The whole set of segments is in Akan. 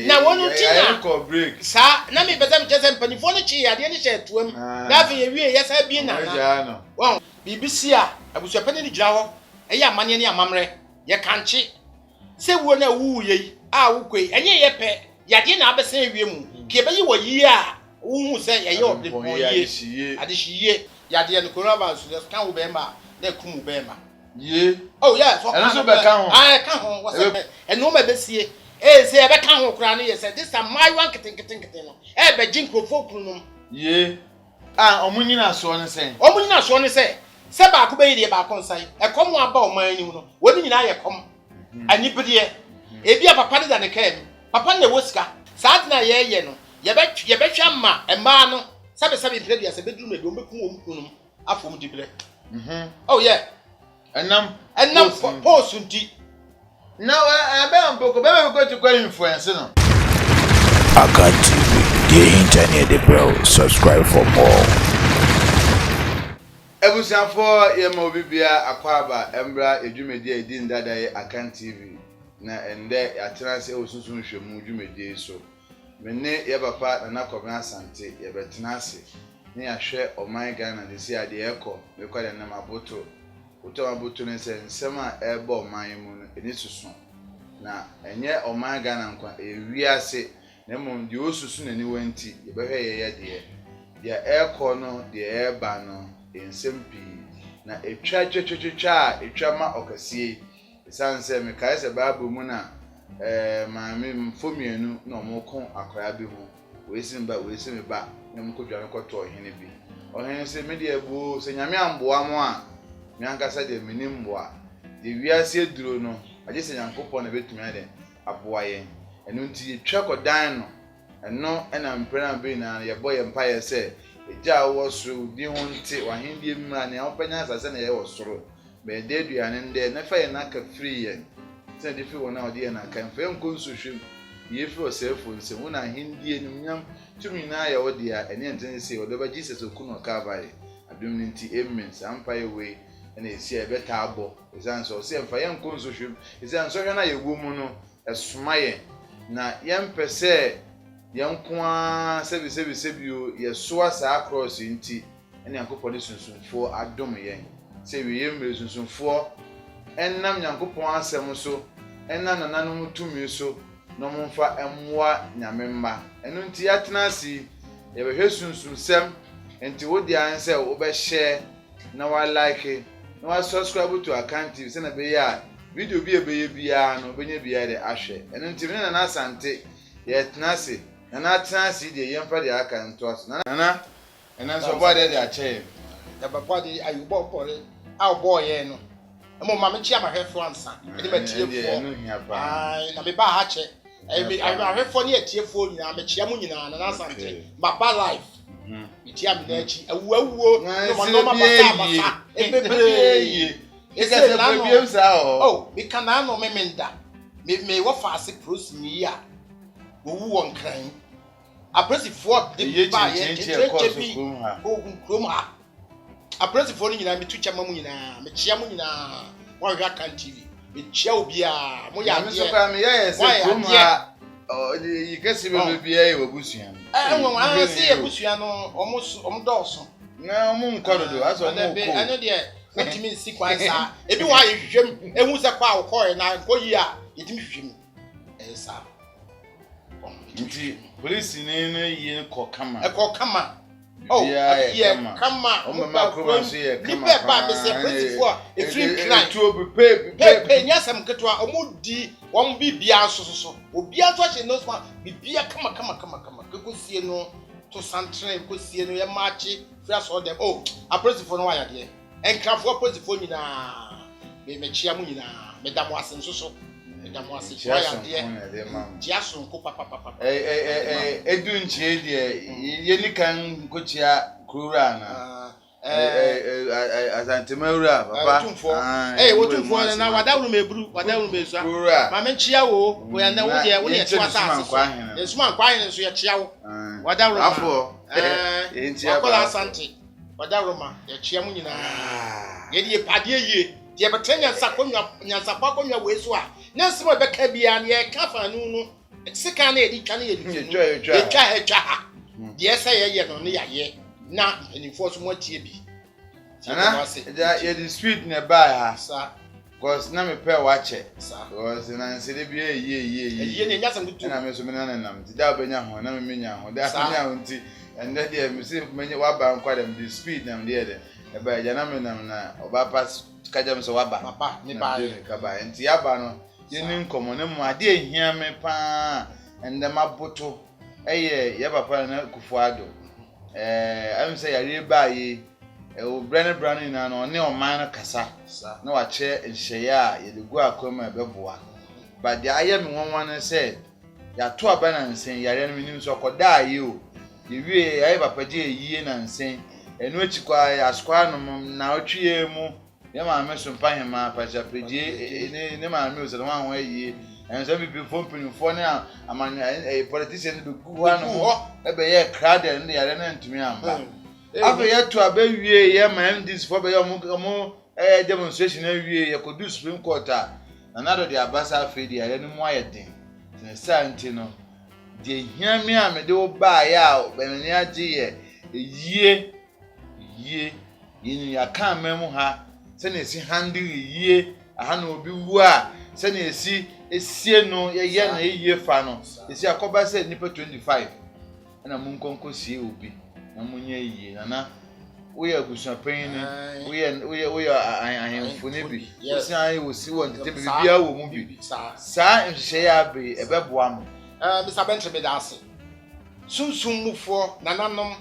na wonu tina break sa na me beza me chese mpanifo no chi yade ne hye toam na fe ye wie yesa bi na won BBC a abusuapani ni gira ho eya amane ne amamre ye kanche se wo na wu ye a wo koi enye ye pe yade na abesen wie mu ke be yi wo yi a wo hu se ye ye oblipo ye adihie yade no coronavirus le kan wo be ma na kum be ma ye oh yeah so kan so be kan ho kan ho wo se eno ma be sie say ebe kan ho kura no ye say this am my one keten no be jinkrofo kunu no ye omunyina so ne sen se ba ko be yi de ba kon sai e kom aba o man ni no woni nyina ye kom anipede ebi a papa de da ne kem papa na wosika saat na ye no ye be hwa ma e ma no sabe mpede ya se be duru me do be kun wo kunu afom dibre oh yeah enam post nti no I'm going to go influence no Akan TV, the internet the bro. Subscribe for more. Ebusanfo ye ma obibia akwaba embra edwumedi edi ndada ye Akan TV na ende atenase osunsun hwemu dwumedi so menne ye papa na Kwabena Asante ye betenase ne ahwe oman Ghana de si ade ekọ mekọ na maboto utomaboto ne se nsema ebe oman mu no eni susu na enye oman Ghana nkwa ewiase na mum di osusu na ni wanti ye behwe ye de ekọ no de eba no ensempi na etwa ma okasie sanse me kai se babu mu na maame mfomienu na omokon akoya bi hu wesim ba na mkodwa no kwoto ohene bi ohene se media bu se nyame amboa mo a me ankasa de minim mboa de wiase duro no aje se nyankopɔ na betumi ade aboa yen enu nti etwa kodan no eno na mpena be na ye boye mpaye se eja wo soro di ho nti wahindie mmra na opanya asase na ye wo soro be de duane nde na fa ye na ka free ye se de fi wona odi ye na kan fa enko nsuhwem ye fi osefo nse wona hindie nyam tumi na ye odi a ene enten se wo de ba Jesus okuno ka bae adum nti amen sampaye we na esi ebeta abo ezanso se mfa ye enko nsuhwem ezanso hwe na ye wo mu no esoma ye na yempese yankwa sebi ye soa sa cross nti ene yankopɔ de sunsunfo adom yen se wi yemre sunsunfo ennam yankopɔ asɛm so enna nananom tumi so no momfa emmoa nyamemma eno nti yatena asi ye behwe sunsunsɛm enti wodi anse wo be share na wa like na wa subscribe to Akan TV se na be ya video bi ebeye bia no benye bia de ahwe eno nti me na Asante ye tena asi na transi de yemfa de aka nto aso na ena so body de ache ya body ayubo pore a boy ye no mo ma me chia ma hwefo ansa e de ma tiefo ai na me ba ha che e bi a hwefo ne tiefo nyina me chia mu nyina na Asante baba life me chia me na achi awuo no ma basa e bebre e se na no oh me kana no me menda me wo fa ase prosi ni ya wo won kran apresifo de ba ye chechebi ogun krom ha apresifo ni nyina metu chama mu nyina me chia mu nyina wa hwa Akan TV me chia obi a mo ya me so ka me ya se krom ha yi kesi be bia ye wabusuan nwa se ye busuan no omo dɔɔso na omo nkododo aso omo ko ano de wetimi nsi kwan sa ebi wa ye hwehwem ehu se kwa akɔ na nkoyi a yetimi hwehwem sa nti police ni yin ko kama oh yeah kama o mama kro so ye kama ni ba be se principal a efrim clan to be pe nyasam ketwa omudi won bibia so obia to che no so bibia kama kekosie no to santre kekosie no ye machi fra so dem oh a principal no waya de enkrafo principal nyina me chia mu nyina me damo asen so damo asen waya de jiaso ko papa edu nchie de yeni kan kochia kurura na Asante mawura papa wotumfo na wadawru mebru ma me chia wo ya na wo de wo ne to asase ensuma nkwan so ya chia wo wadawru afo entia ba Asante wadawru ma ya chia mu nyina ye de pade ye de betenya sakonwa nyansa pa konwa we so a na nsimo be ka bia na ye ka fa nu sika na edi twa na etwa ha de say ye no ne yaye na enifo so mo tie bi ana ya the street ne buy ha sa cause na me pay wache sa cause na nsede bi ye ne nyasa mutu na me so me na nam ti da benya ho na me menya ho da nya ho nti and that there me say menye wa ba nkwa dem the speed nam there de e ba ya na me nam na oba pass kaja me so wa ba papa ni ba ka ba nti ya ba no ye ni nkomo ne mu ade ehia me pa ende maboto eye ya papa na Kufuado am say ya re ba yi o brand na no ne o man kasa na wa che nhye a ye de gu akoma beboa but the aye me won say ya to aba na nsen yare no minim so koda aye o ye wie aye papa je yie na nsen enu achikwa ya skwa no na otwie mu ye ma me so mpa hema pa cha peje ne ma me o se no ho aye and some people for now among a politician be gu ha no e be ye crowded ne yare na ntumi amba afa ye to abawie ye ma this for be mo demonstration awie ye ko do Supreme Court na nado de abasa afedi yare no mu ayeden ne santi no de hiame a me de wo ba ya be me age ye ni ya kan memu ha se na si handle ye aha na obi wu a se na esie no ye na ye fa no esi akoba se nipa 25 na mu nkonko sie obi na munye yie na we agusun pen ni we ahemfo ne bi osi ayi osi won tete bibia wo mu bi sa nhye ya be ebeboa mo Mr. Bentley da ase sunsun mufo nananom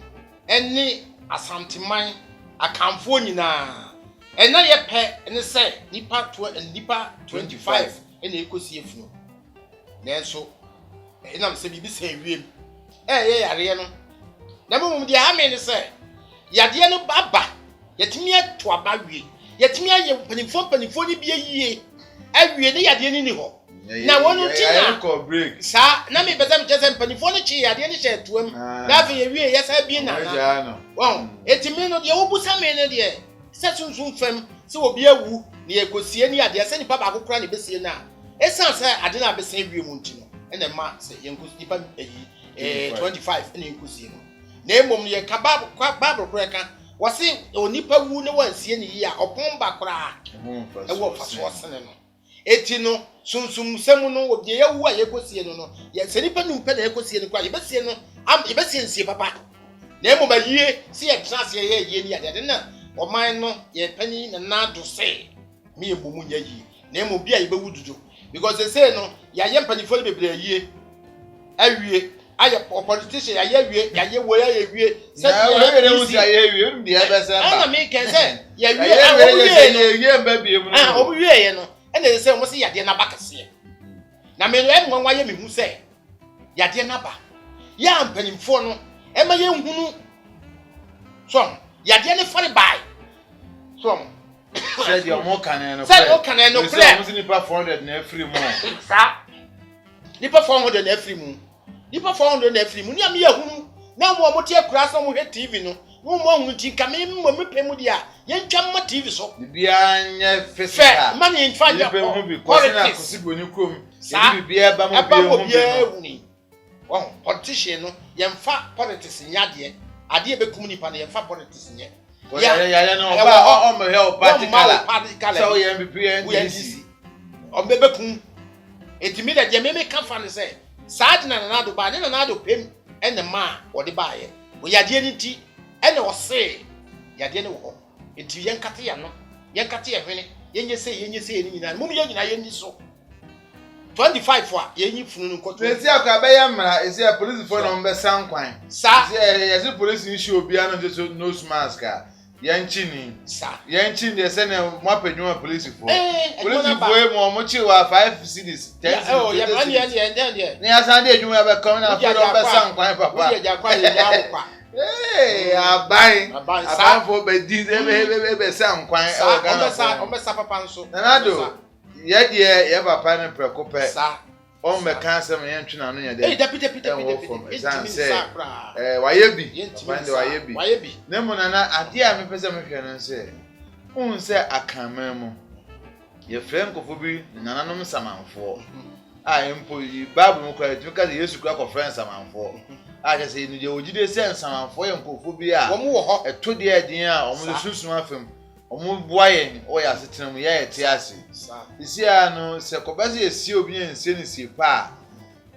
eni asanteman akamfo nyina ena ye pe ene se nipa 25 ena ekosi efuno nenso ena mse bibi se wiem ye yare no na mum de ha me ne se yade no baba yetimi ato aba wie yetimi aye panifo ni bia yie awie ne yade ni ho na wonu tina ko break sa na me bezam chese panifo ni chi yade ni she tuam na afi ye wie yesa bi na won etimi no de wobusa me ne de se sunsun fam se obi awu ne ekosie ni yade se nipa ba kokora ne besie na esan se ade na besie wie mu ntino ene ma se yenkosi nipa 25 ene yenkosie no na emom ye ka Bible koreka wose onipa wu ne wansie ne yi a opon ba kora ewo faso sene no eti no sunsum semu no obi ye wu a ye kosie no ye se nipa numpe na ye kosie no kwa ye besie no ye besie nsie papa na emom ayie si ye trans ye ye ni ade na oman no ye pani na nado se mi ebomu nya yi na emom bia ye be wududu because they say no ya ye panifo bebre ayie awie aye politician ya ye wo ya ye wie se ye re ya ye wie ndi ya be se ba ana me ke se ya wie ye mba bie mu obu wie ye no ene se mo se ya de na bakase na me no enwa ye me hu se ya de na ba ya mpanimfo no e ma ye hunu so ya de ne fare bai so said your more can no said o can no clear mo se nipa 400 na free mu sa nipa 400 na free mu nipa 400 na free mu ni am ye hunu na mo tie kura so mo he TV no mo hunu ti ka me pemu dia ye ntwa ma TV so bibia nya physical man in fact ya hu bi ko se na kosibo ni krom ye bibia ba mo bi hu ni oh politician no ye mfa politics nyade ade be kum nipa no ye mfa politics nye ya no ba o me help particular so ye mbp NDC o be kum etimi da je me ka fa ne se saad na nado ba ne na nado pem ene ma wo de ba ye wo yade ni ti ene wo se yade ne wo enti yen kate ya no yen kate ya hwene yenye se ni nyina mum ye nyina yen ni so 25 for yenyi funu no koto esi akwa be ya mra esi police for no be sankwan sa esi police ni shi obi ano so nose mask a yanchi ni sa yanchi de se na mo apanyu police for mo chi wa 5 cities 10 cities oh ya mani ya ni asan de adwuma be come na for no be sankwan papa wo ya kwa ya kwa aban for be di be sankwan e Ghana o be sa papa nso nanado ye de ye papa ne prekope sa on me kan se me yentwena no ye de deputy wayebi bande wayebi ne mo nana ade a me pese me hwe no se un se akanman mu ye frem kofo bi nananom samanfo empo yi Bible mo kwa tumi ka Yesu kura conference amanfo just say ni ojide sense amanfo ye nkofo bi a wo wo ho eto de edin a omo de sunsun afem omo boaye o ya setenum ye ete ase isi ano se kobase esi obi ense ni si pa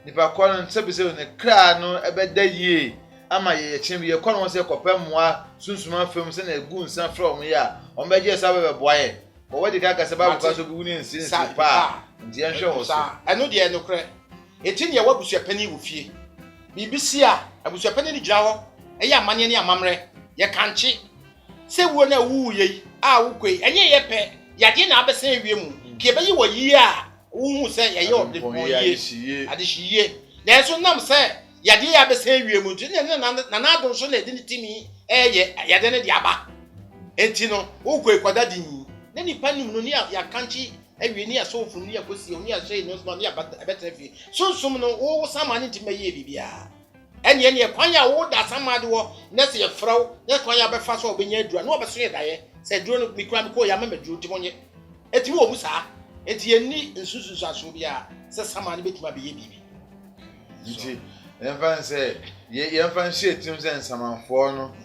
nipa kwa no sebise ne kra no ebeda yie ama ye chimbi ye kwa no se kopemmoa sunsun afem se na egu nsa from ye a omo beje sa be boaye ko wadi ka se Bible kwa so bi wuni ense ni si pa ndi enhwe wo so eno de eno kre eti ne wabusu pani wo fie bibisi a abusu pani ni gira ho eya amane ne amamre ye kanche se wo na wu ye a wo kwe enye ye pe yade na abesen ewie mu ke be yi wo yi a wo hu se ye ye obi bo ye adihie na so nam se yade ya abesen ewie mu nti na na adon so na edi timi eye yade ne de aba enti no wo kwe kwada din ne nipa nim no ni ya kanche ewie ni asofu ni akosi oni ahye no so ni abetefi sunsum no wo samane ntime ye bibia ene kwan ya wo da samade wo na se ye fraw na kwan ya befa so obenya adura na obeso ye daye se duro no mikura mi ko ya mama duro timonye etimi wo musa eti eni nsususu aso bia se samane betuma be ye bibi nti emfa se ye emfa hye etim se nsamanfo no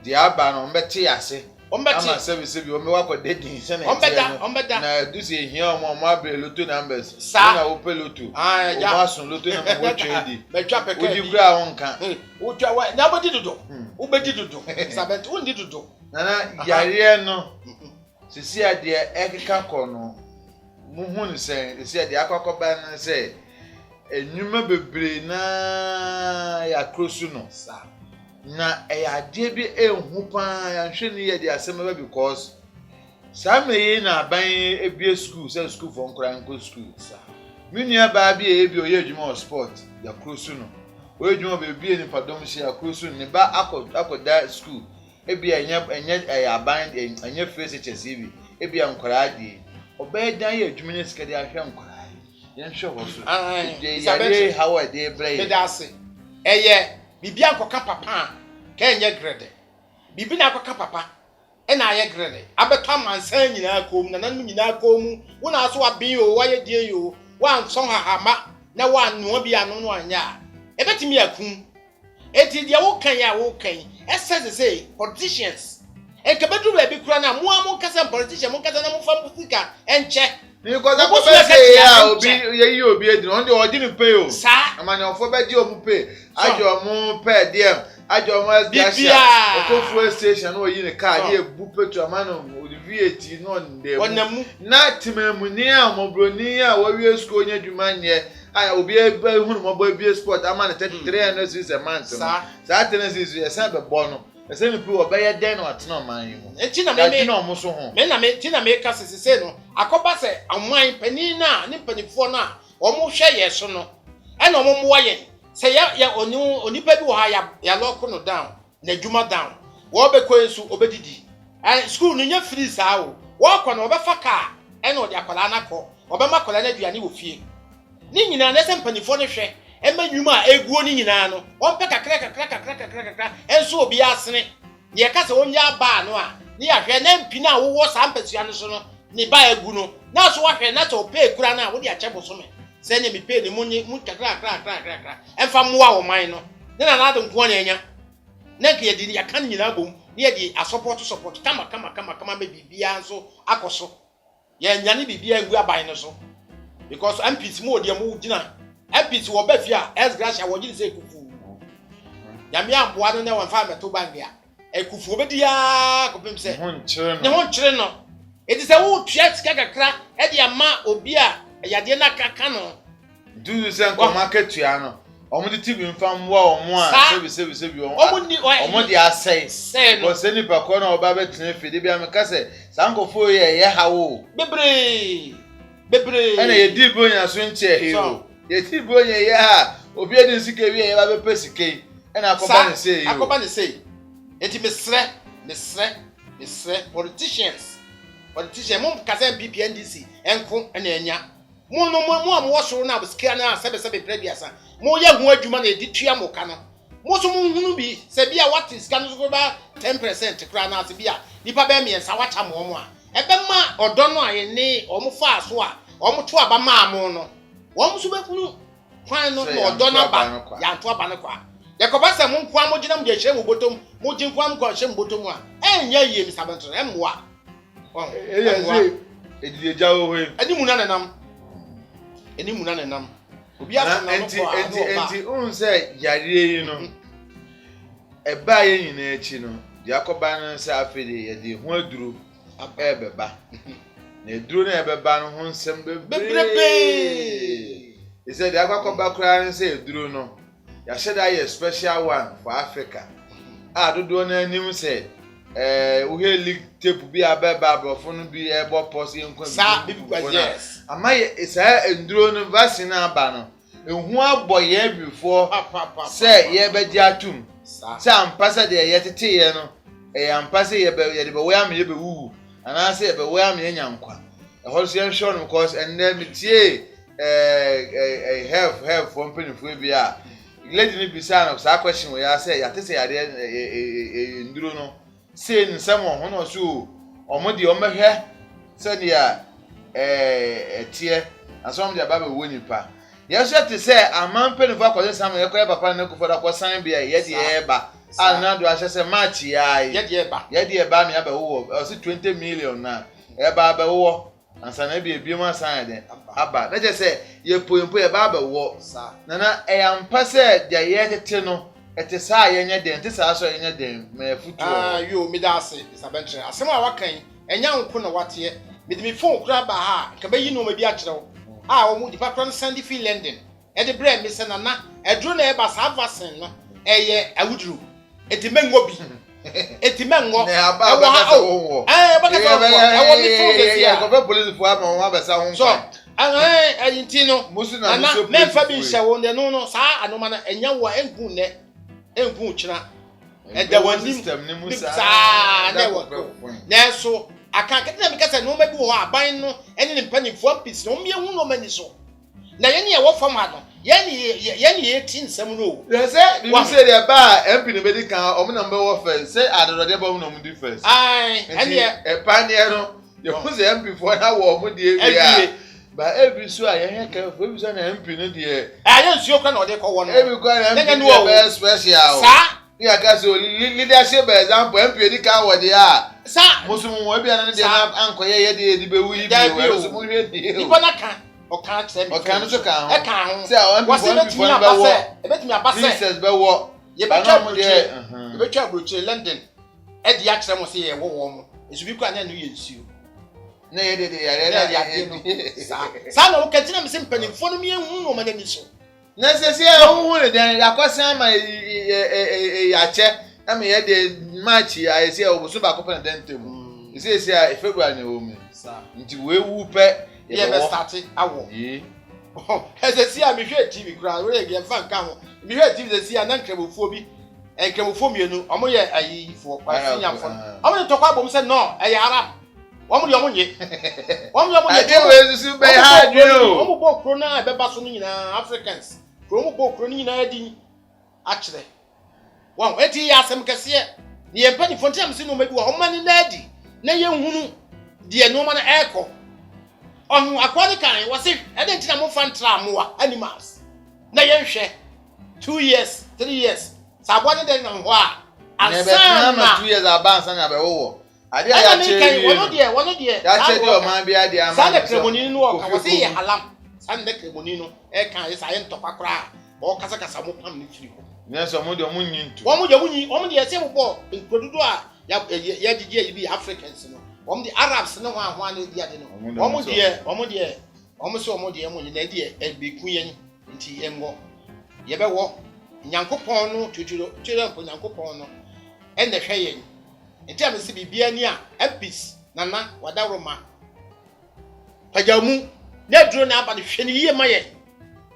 di aba no mbete yase ama service bi o me wako dedin se na ombeda na dusi ehia omo abre loto numbers na wo peloto o ma sun loto na wo trade betwa peke odi kura won kan wotwa wa na bodi dodo wo bedi dodo sabet wo ndi dodo na yare no sisi ade ekeka ko no muhu ni se sisi ade akwakoba na se enwuma bebre na ya krosu no sa na ade bi ehu pa ya hwe ni ye de asema because sameye na ban ebie school say school for nkura nko school sa minia ba bi ebi oye adwuma sport ya krosu no oye adwuma be bie ni padom hye ya krosu ne ba akoda school ebi enye aban enye face HSV ebi ankura ade obey dan ye adwuma ne sikade ahwe ankura ye nhwe ho so ye how dey brave medase eye bibia nkoka papa ka enye grade bibi na akoka papa ena aye grade abeto amansan nyina akom na nanu nyina akom wona aso abin o waye die yo wan son hahama na wan no bi anu no anya ebetimi akun eti dia wo kan ya wo kan say politicians enkebedu ba bi kura na mo amon kasa politician mo kasa na mo fam sika enche because I say ya obi ye obi edin on the ni pay o amani ofo be di o mu pay ajo mu pay dem ajo mu SDA okofu station o yi ni car ye bu petrol amano VAT no ndem na timemu ni amobro ni a wo wie school nya dwuma nye aya obi e hunu mo boy bi sport amana 3300 a month sa tennis ye san be bo no ese ni pu obeya den no atena man yi mu enti na me na omo so ho me na me enti na me ka sese no akoba se aman pani na ni panifo na omo hwe ye so no e na omo mo ye se ya onipa bi wo ha ya lock no down na dwuma down wo be ko ensu obedidi school no nya free sa wo wo kwa na obefa car e na odi akwala na ko obema kwala na aduane wo fie ni nyina na se panifo no hwe ema nwuma eguo ni nyina no ompe kakra enso obi asene ye ka se onya ba no a ni ya hwe na mpi na wo sa mpasua no so no ni ba egu no na so wa hwe na to pe kura na wo di achebo so me se ne mi pe ni mu kakra emfa moa wo man no ne na na de nko na enya na ke ye di ya kan nyina bom ni ye di support kama be bibia nso akoso ye nya ni bibia ngu aban no so because MPs mo odi mo gina MPs wo ba fia Gracia wo gina se kufu ya mi amboa no ne won fa meto bangia ekufu obedi ya kopem se ne ho nkyere no edi se wo tua sika kakra e de ama obi a yade na kaka no du se nko market tua no omo di TV mfam wa omo a sebi omo di asai no se ni pa ko na oba betene fide bia me ka se sankofo ye hawo bebre ana ye di bonya so nche hero ye di bonya ye ha obi edi sika wi ye ba be pesike ana akoba ne sei eti mesre politicians mum kasa BPNDC enko na enya mo wo so na abuskia na sebe prebiasa mo ye hu adwuma na edi tua mo ka no mo so mo hunu bi se bia what is can so ba 10% kra na se bia nipa be miensa wacha mo a ebe ma odo no aye ni omo fa so a omo to aba ma mo no wɔn nso bɛkunu kwan no na ɔdɔ na ba yanto aba ne kwa yɛkɔba sɛ mo nkoa mo gyina mo de hyɛ mo botom mo gye nkoa mo kɔ hyɛ mo botom a ɛnyɛ yie mi sabɛntoro ɛmmoa edie jawo ho animu na nenam obi aso na no kɔ enti sɛ yare yi no ɛba yɛ nyina akyi no de akɔba no sɛ afede yɛde ho aduro ɛbɛba na aduro na ɛbɛba no ho nsɛm bebrebe ɛsɛ de akɔba koraa no sɛ aduro no yɛahyɛ da yɛ special one for Africa a dodoɔ no anim sɛ uhe league tape bi abɛba abrɔfo no bi ɛbɔ pɔs yɛnkwa bi yes ama yɛ saa enduro no vaccine aba no ehu abɔ yɛ before sɛ yɛbɛgye atum sɛ ampa sɛ deɛ yɛtete yɛ no ɛyɛ ampa sɛ yɛde bɛwɔ ama yɛbɛwu anaasɛ yɛbɛwɔ ama yɛnya nkwa ɛhɔ so yɛnhwɛ no because ɛnnɛ metie health for mpanimfoɔ bi a lady no bisa no saa question wɔ yɛ sɛ yɛate sɛ yɛade enduro no say nsɛm ho no so ɔmo de ɔmɛhwɛ sɛnea ɛteɛ asom de aba bɛwɔ nipa yɛhwɛ te sɛ amanpanifo akɔde sam yɛkɔyɛ papa no kofo da kɔsan bia yɛde ɛba a na do ahyɛ sɛ match yai yɛde ɛba me abɛwɔ ɔse 20 million na ɛba abɛwɔ ansa na bi ebiem asan de aba na kyɛ sɛ yɛpoempo ɛba abɛwɔ na ɛyampa sɛ de yɛtete no ete saa yenye den te saa so yenye den me futu yo me da ase sabentre asem a wakan enya nko na wate me de me phone kura ba ha ka bayi no ma bi a kyerɛw a wo mu di pa kron send fi London e de bre me se na eduro na e ba saa vaccine no eye awuduru eti mengo bi eti mengo e wo ha ba ka so wo e wo mi phone de ya ko be police fo ama wo abesa ho so ayinti no na me fa bi hye wo de no saa anoma na enya wo engu ne engu kyina ɛda wani system ne mu saa na wo na so aka kete na mekasa no ma bi ho aban no ene ne mpanimfo pis no me hu no mani so na yene ye wo fam ha no yene ye tin nsɛm no sɛ bi say de ba MP ne bedi kan o na mbe wo first say adodode ba mu na mu di first ai ene e pa ne no ye hu say MP fo na wo mu di ewia ba ebi so a ye ka fo ebi so na MP no de aye nsuo kwa na ode kɔ wɔ no ebi kwa na MP no be special sa ya ka so leadership example MP edi ka wo de a sa musumu wo ebi na de na ankoye ye de be wu yi bi wo so mu hwe di ibo na ka o kan kyerɛ o kan so kan e kan ho se a MP betimi abasɛ princess be wo ye betwa abrochire London e di a kyerɛ mo se ye wo wo mo esu bi kwa na no ye nsuo na ye de yare sa na wo kantina me se mpanimfo no me hu no ma na ni so na se se hu ne den akosan ma ya che na me ye de match ya se obusu ba kopena den temu se a February na wo mu sa nti we wu pe ye be start awo se se a me hwe TV kura we ye fa nka ho me hwe TV se se a na nkrabofo bi nkrabofo mienu omo ye ayifo kwasinyafo omo ne tokwa bom se no e ya Arab omo de omo nye ade we susu be ha dwo omo bo kro na be ba so no nyina Africans kro bo kro no nyina adi a kyerɛ wɔn eti ya asɛm kɛse ne yɛ mpani fonte am se no ma bi wɔ ɔma ne na adi na yɛ hunu de no ma na ɛkɔ ɔno akwade kan wɔ se ɛde ntina mo fa ntra moa animals na yɛ hwɛ 2 years 3 years sabɔ de na ho a ansa na 2 years abansa na be wo ade a ya kyerɛ wɔno de ya kyerɛ de ɔman bi ade ama sa na kremoni no ɔka wɔ se yɛ halam sa na kremoni no ɛka yɛ sa yɛ ntɔpa kora o kasa kasa mo pam ne firi ho nso mo de mo nyintu wo mo de yɛse mo bɔ nkodudu a ya gigi bi Africans no wo mo de Arabs no ho na di ade no wo mo so mo de mo nyina di ebeku yɛn nti engo ye be wo nyankopɔn no twetwero mpo nyankopɔn no ɛna hwɛ yɛn nti am se bibia ni a epis nana wadaroma pajamu na duro na aba ne hwɛ ne yie ma yɛn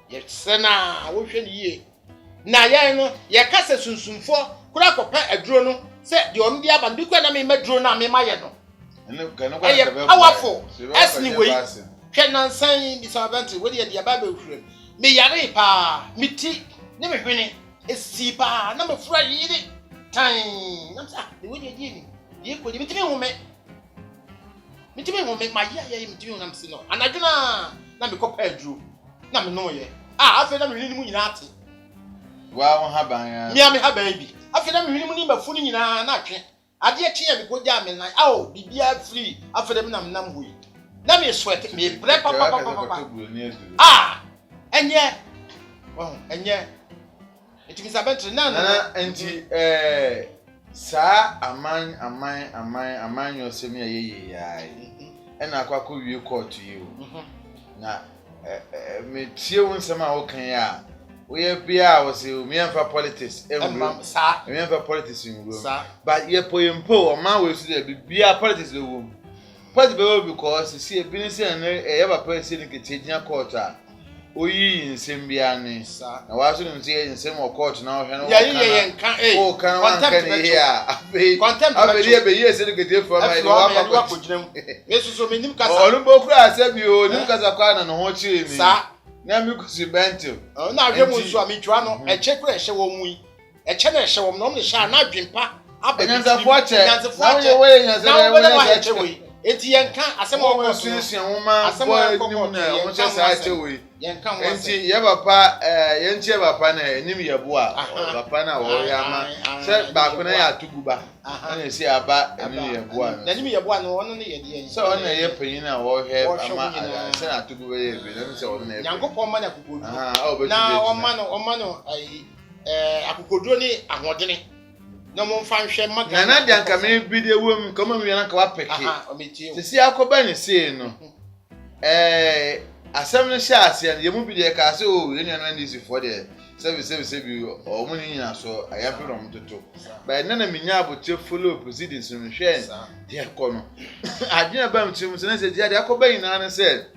yɛsena wo hwɛ ne yie na yɛn no yɛkasa sunsumfo kura kɔpɛ aduro no sɛ de ɔm de aba bi kwa na me maduro na me mayɛ no ɛyɛ powerful ɛsni wei hwɛ nansan bi sabɛnti wo de aba ba hwɛ me yare pa me ti ne me hwene esi pa na me fura yiri tan na sa de wo de ni ye ko de me timi ho me ma ya me timi ho na me se no anadwona na me kɔpɛ aduro na me no ye afi na me hwini mu nyina ate wa won haban ya mi ame haban bi afi na me hwini mu ni mafu ni nyina na atwe ade tia me ko ja me nan aw bibia free afi na me nam hui na me sweat me bre papa enye enye etimi sabentre na enti sa aman yosemi ayeye yai ena akwakọ wie court yi o na me tie won sema o kan ya we bia wo se o mienfa politics sa mienfa politics ngro but ye poyempo o man we su de bia politics be wo politics be wo because see e bi ni se na e ba president ke tinya court a oyi nsem bia ni na wa so nse nsem o court na o hwe no o kan wa kan ya abeli be ye se ke tie for my wa pa ko yesu so me nim kasa onu bo kura ase bi o nim kasa kwa na no ho chire mi na mi kusi bento na hwe mu nso a mi twa no e che kura hye wo mu yi e che na hye wo no me hye na dwempa nyanza fo che na we we nyanza we enti yenka asem o ko susu nwoma boy nim na o che sa che we yenka wo enti ye papa yenche papa na nim ye bo a papa na wo ya ma se ba ko na ya tuguba na si aba nim ye bo a na nim ye bo a no wono ne ye de so ona ye panyin na wo he ama se na tuguba ye bi na se wono na ye Nyankopon ma na akukodu na o ma no ai akukodu ni ahodene na mo fa hwe maga na dia nka me bi de wom kama me na ka wa peke sisi akoba ni sei no asem no sha ase ye mu bi de ka se o ye nyana ndi si for de se bi o mu ni nyina so ayafi rom toto ba na menya abote follow proceedings no hwe de ko no adina ba mtum se na se dia de akoba nyina na se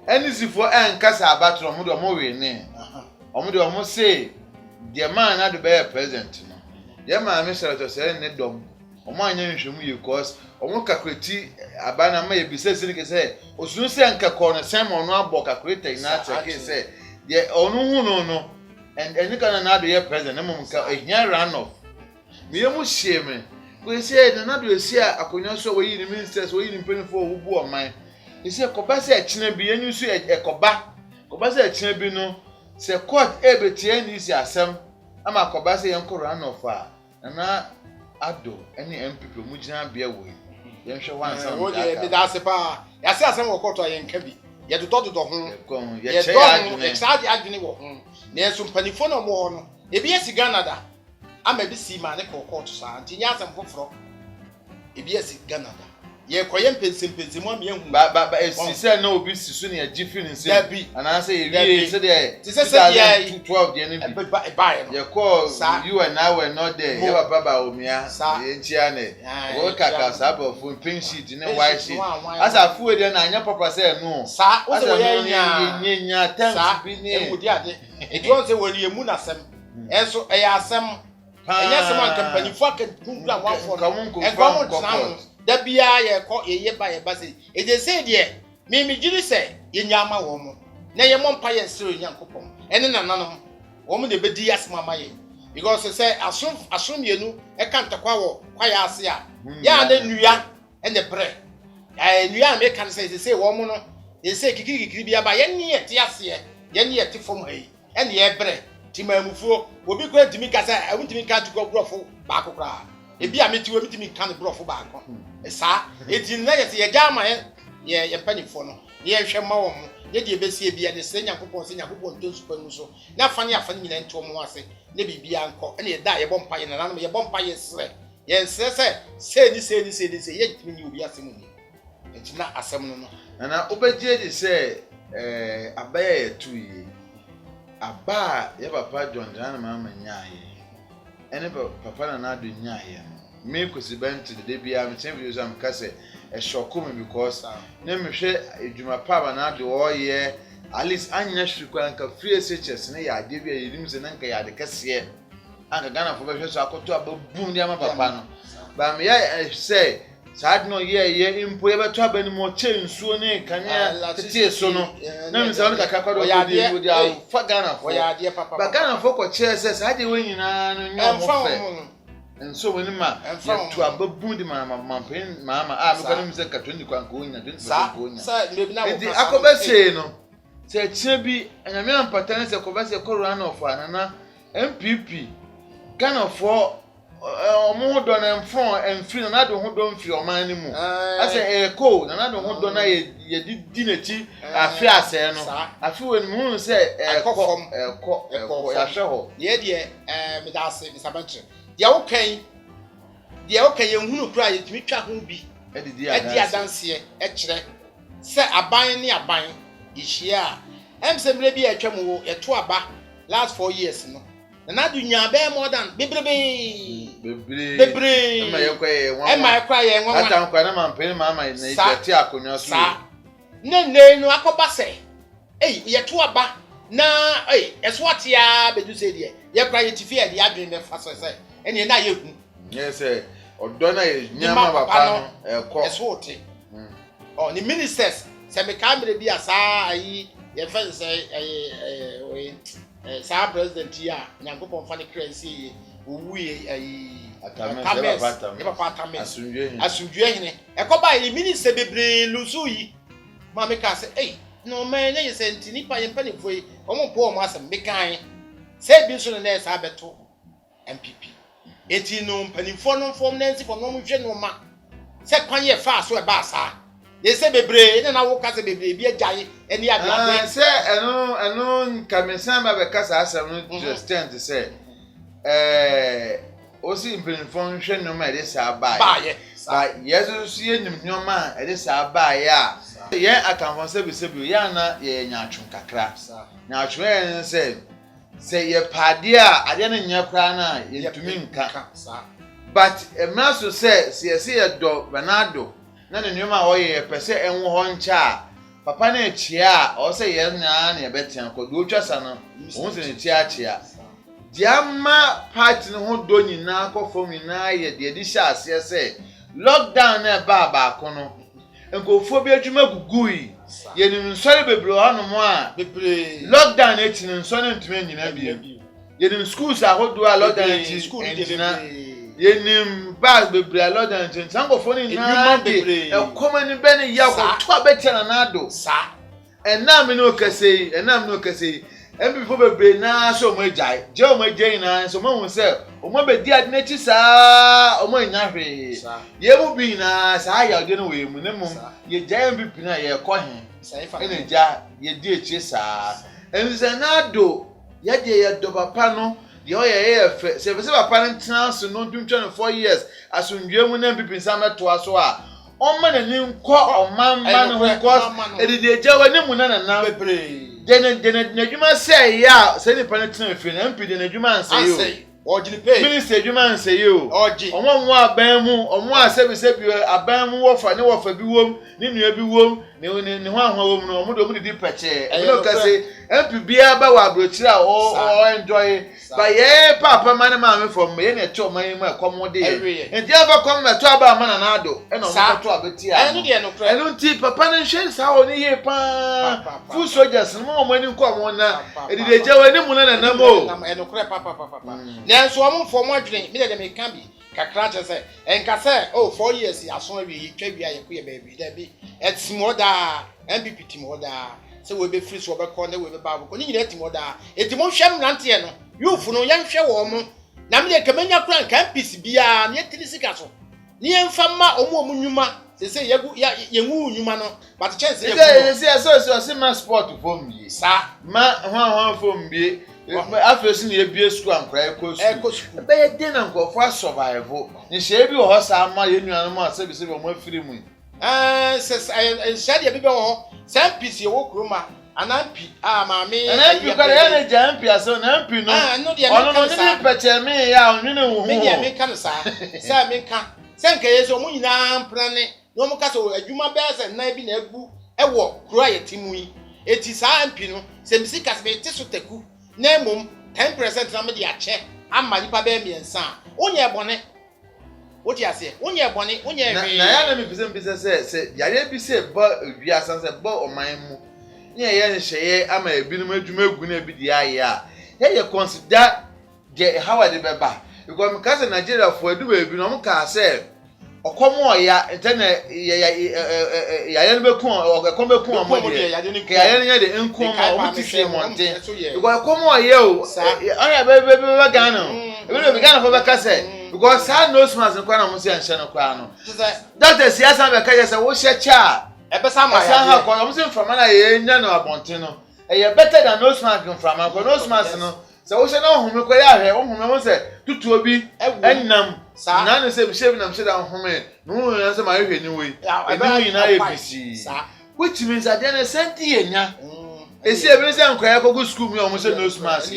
eni si for enkasa abatro mo do mo we ne o mo se de man na do be president no ya ma me sere to sere ne dom o mo anya nhwemu ye cause o mo kakreti abana ma ye bise sire ke se osunu se nka ko no sem ono abo kakreta ina take se ye onu hu no and kana na do ye president mo nka ehia run off me ye mu hie me ko se na do esi akonya so we yi ni ministers we yi ni penifo obu o man ese koba se akina bi enyu so koba se akina bi no se court ebetie ni si asem ama koba se yenko run off a na ado any MPP mu gina bia we yen hwe wan sam wo ye bi da se pa ya se asem wo koto yen ka bi ye do ho ye che adwene ye sa di adwene wo ho na enso mpanifo no mo ho no e bi esi Canada ama bi si ma ne ko koto sa anti nya asem foforo e bi esi Canada ye koye mpensempense mu am ye hu ba esi se na obi sisu ne agifi ne se ana se ye wie se de ti se ye 12 de ne bi ba ye call you and I were not there ye baba omia ye ntia ne wo kaka sabo fu pin sheet ne white sheet asa fu de na anya papa se no sa o se wo ye nya thanks bi ne e mudi ade e do se wo ye mu na sem enso e ya asem enye sem an company fu aka kungura one for no da bia ye ko ye ba se e de se de mi giri se ye nyama wo mo na ye mompa ye sero Nyankopon ene nananom wo mo de bedi asema maye because say asom yenu e kan takwa wo kwa ya ase a ya na nua ene bre nua me kan say wo mo no ye say kikiri bia ba ye ne ye te ase ye ne ye te fom hai ene ye bre ti mamufuo obi ko ntimi ka say awuntimi ka tukọ brofo ba akokra ebi a metiwe mitimi kan brofo ba akọ sa eti na ye jama ye panifo no ye hwe ma wo mo ye de besie bia de se Nyankopon to supanu so na afane nyina nto mo ase ne bibia nko na ye da ye bompa ye nanam ye bompa ye sre ye nsese se ni ye timi ni obi asem ni enti na asem no na obeje de se abaya ye tuyi aba ye papa John Dana mama nyaaye ene papa na do nyaaye me kosi bent de bia me chen video am kase e shock me because na me hwe edwuma pa na do oye at least anya hwikwa nka free SHS na ya de bia yedim se na nka ya de kase anka Ghana fo be hwe so akoto ababum de ama papa no ba me ya say sad no ye impo ye beto abani mo chensuo ne kanya tete so no na me se on kaka kwado de di a fa Ghana fo ya de papa ba Ghana fo ko che se sad de we nyina no nyo mo fe enso we ni ma to ababu di mama me ko ni se ka 20 kwa ko nya 20 ko nya sa me bi na wo akoba sei no se chibi anyame ampatane se ko ba se corona of anana MPP Ghana for omo do na mfon emfi na do ho do mfi oman ni mu ase eko na do ho do na ye di nachi afi ase no afi we mu hu se eko ya hwe ho ye de me da ase me sabanche de wo kan ye hunu kura ye timi twa ho bi edi adanse e kire se aban ni aban ihia emse mre bi atwa mu ye to aba last 4 years no na do nya be more than bebre ema ye nwa atan kwa na mampeni mama na iti akonwa so ne no akoba se ye to aba na eso atia bedu se de ye kra ye tifi e de adwen ne fa so se ene na ye hu yes odo na ye nyama papa no eko eso ote ni ministers se me kamere bi asa ayi ye fa se sa president ya nyankopon fa ne kransi owuye asunjue hene ekoba ye minister bebre lusu yi ma me ka se no man ye senti nipa ye mpani foi omo po omo asem be kan se bi so na sa beto MPP eti no mpanifo no form nansi for no mo hwe no ma se kwan ye fa so e ba sa ye se bebre na wo ka se bebre bi ajaye eni ablade se eno kamisan ba be ka sa asem no just stand to say osi mpanifo hwe no ma de sa ba ye ba yeso so ye nim nyoma e de sa ba ye a ye akamfo sebi ya na ye nyaatwon kakra nyaatwon en se ye pade a ade na nya kra na ye tumi nka but emraso se ye do Ronaldo na ne nyoma a ye pese enwo ho ncha papa na echia o se ye na ye betian ko do twasa no won se ne chia diama part no ho do nyina akofo nyina ye de di sha ase se lockdown na ba kono enkofo bi adwuma gugui ye ni nsori bebro hanom a bebre lockdown eti ni nsori ntumi nyina bi ye ni schools ahodo a lockdown eti school nyina ye ni bag bebre lockdown eti sankofo ni na de ekomani be ni ya ko to abetena na do sa enam ni okase MPP bebre na so mo ejai je o mo ejai na so mo hu se o mo be di ade na chi sa o mo nya hwe ye mu bi na sa ya ode no we mu ne mu ye jai MPP na ye ko he ene ja ye di echi sa enze na do ye de ye do papa no ye o ye fe se papa no tena so no 24 years asundwe mu na MPP sa meto aso a o ma na ni nko o mamma no nko edide je wa ni mu na bebre dene djuma say ya say ni pa tena fi na mpi dene djuma say yo ojili pay minister djuma say yo oji omo aban mu omo asebi aban mu wofa bi wom ni nua bi wom ni ho ahwa wom no omo do mu di peche e no ka say mpi bia ba wa abrochira o enjoy ba ye papa man ma me from ye na cho man mu akomode ye enti aba kom na to aba man na ado e no mo to abeti a enu de no kra enu nti papa na hwe sa ho ni ye pa full soldiers no mo ani ko mo na edide je wani mu na na mo enu kra papa na so mo fo mo adwene me de me kan bi kakra che se enka se 4 years aso awi twa wi aye ko ye baby da bi etimoda MPP timoda se we be free so be call na we be ba ko ni nyina timoda etimo hwem nante no youth no yan hwe wo mo na me de kamanya kura nka MPC bia na yetiri sika so ni emfa ma omo nwuma se yenwu nwuma no but chance so ma sport form bi sa ma ho form bi afesi na ebie school ankra eko school be ye dey na nkofo survive ni she bi ho sa ma ye nuanu ma se bi mo afiri mu shade bi be ho MPC wo kroma anampi maame anampi kare ya na jampi aso na ampi no ono no ni peche me ya onwene wo me kan sa me kan se nka yeso mo nyina mprane no mo kasa adwuma be se na bi na agu ewo kro ayetimu yi eti sa ampi no se misi kasa be ti so taku na mum 10% na me de ache amma nipa be miensa onye bone woti ase onye bone onye hwe na ya na me pese se yare bi se ba wi asanse ba oman mu ye nhye ama ebinum adwuma egu na bi di aye a ye consider the how they beba because me kase Nigeria for edu ebi no mo ka say okomo ya ntene ya be ku okomo be ku amode ya ya de nkomo o tihwe monte because okomo ya o aya be Ghana be Ghana for be kase because sa no smas kwa na mo se anhye no kwa no that is siasa be ka say wo hye cha ebe sa ma ya ha kwa mo se mframa na ye nya no abonte no better than no smas mframa kwa no smas no so wo hye na ohome kwa ya hwe ohome mo se tutu obi ennam na no se bi na mhye da ohome no no se ma hwe ni we eni na ye bisi which means that then senti enya esi ebe se nkwa ko school mi o mo se no smas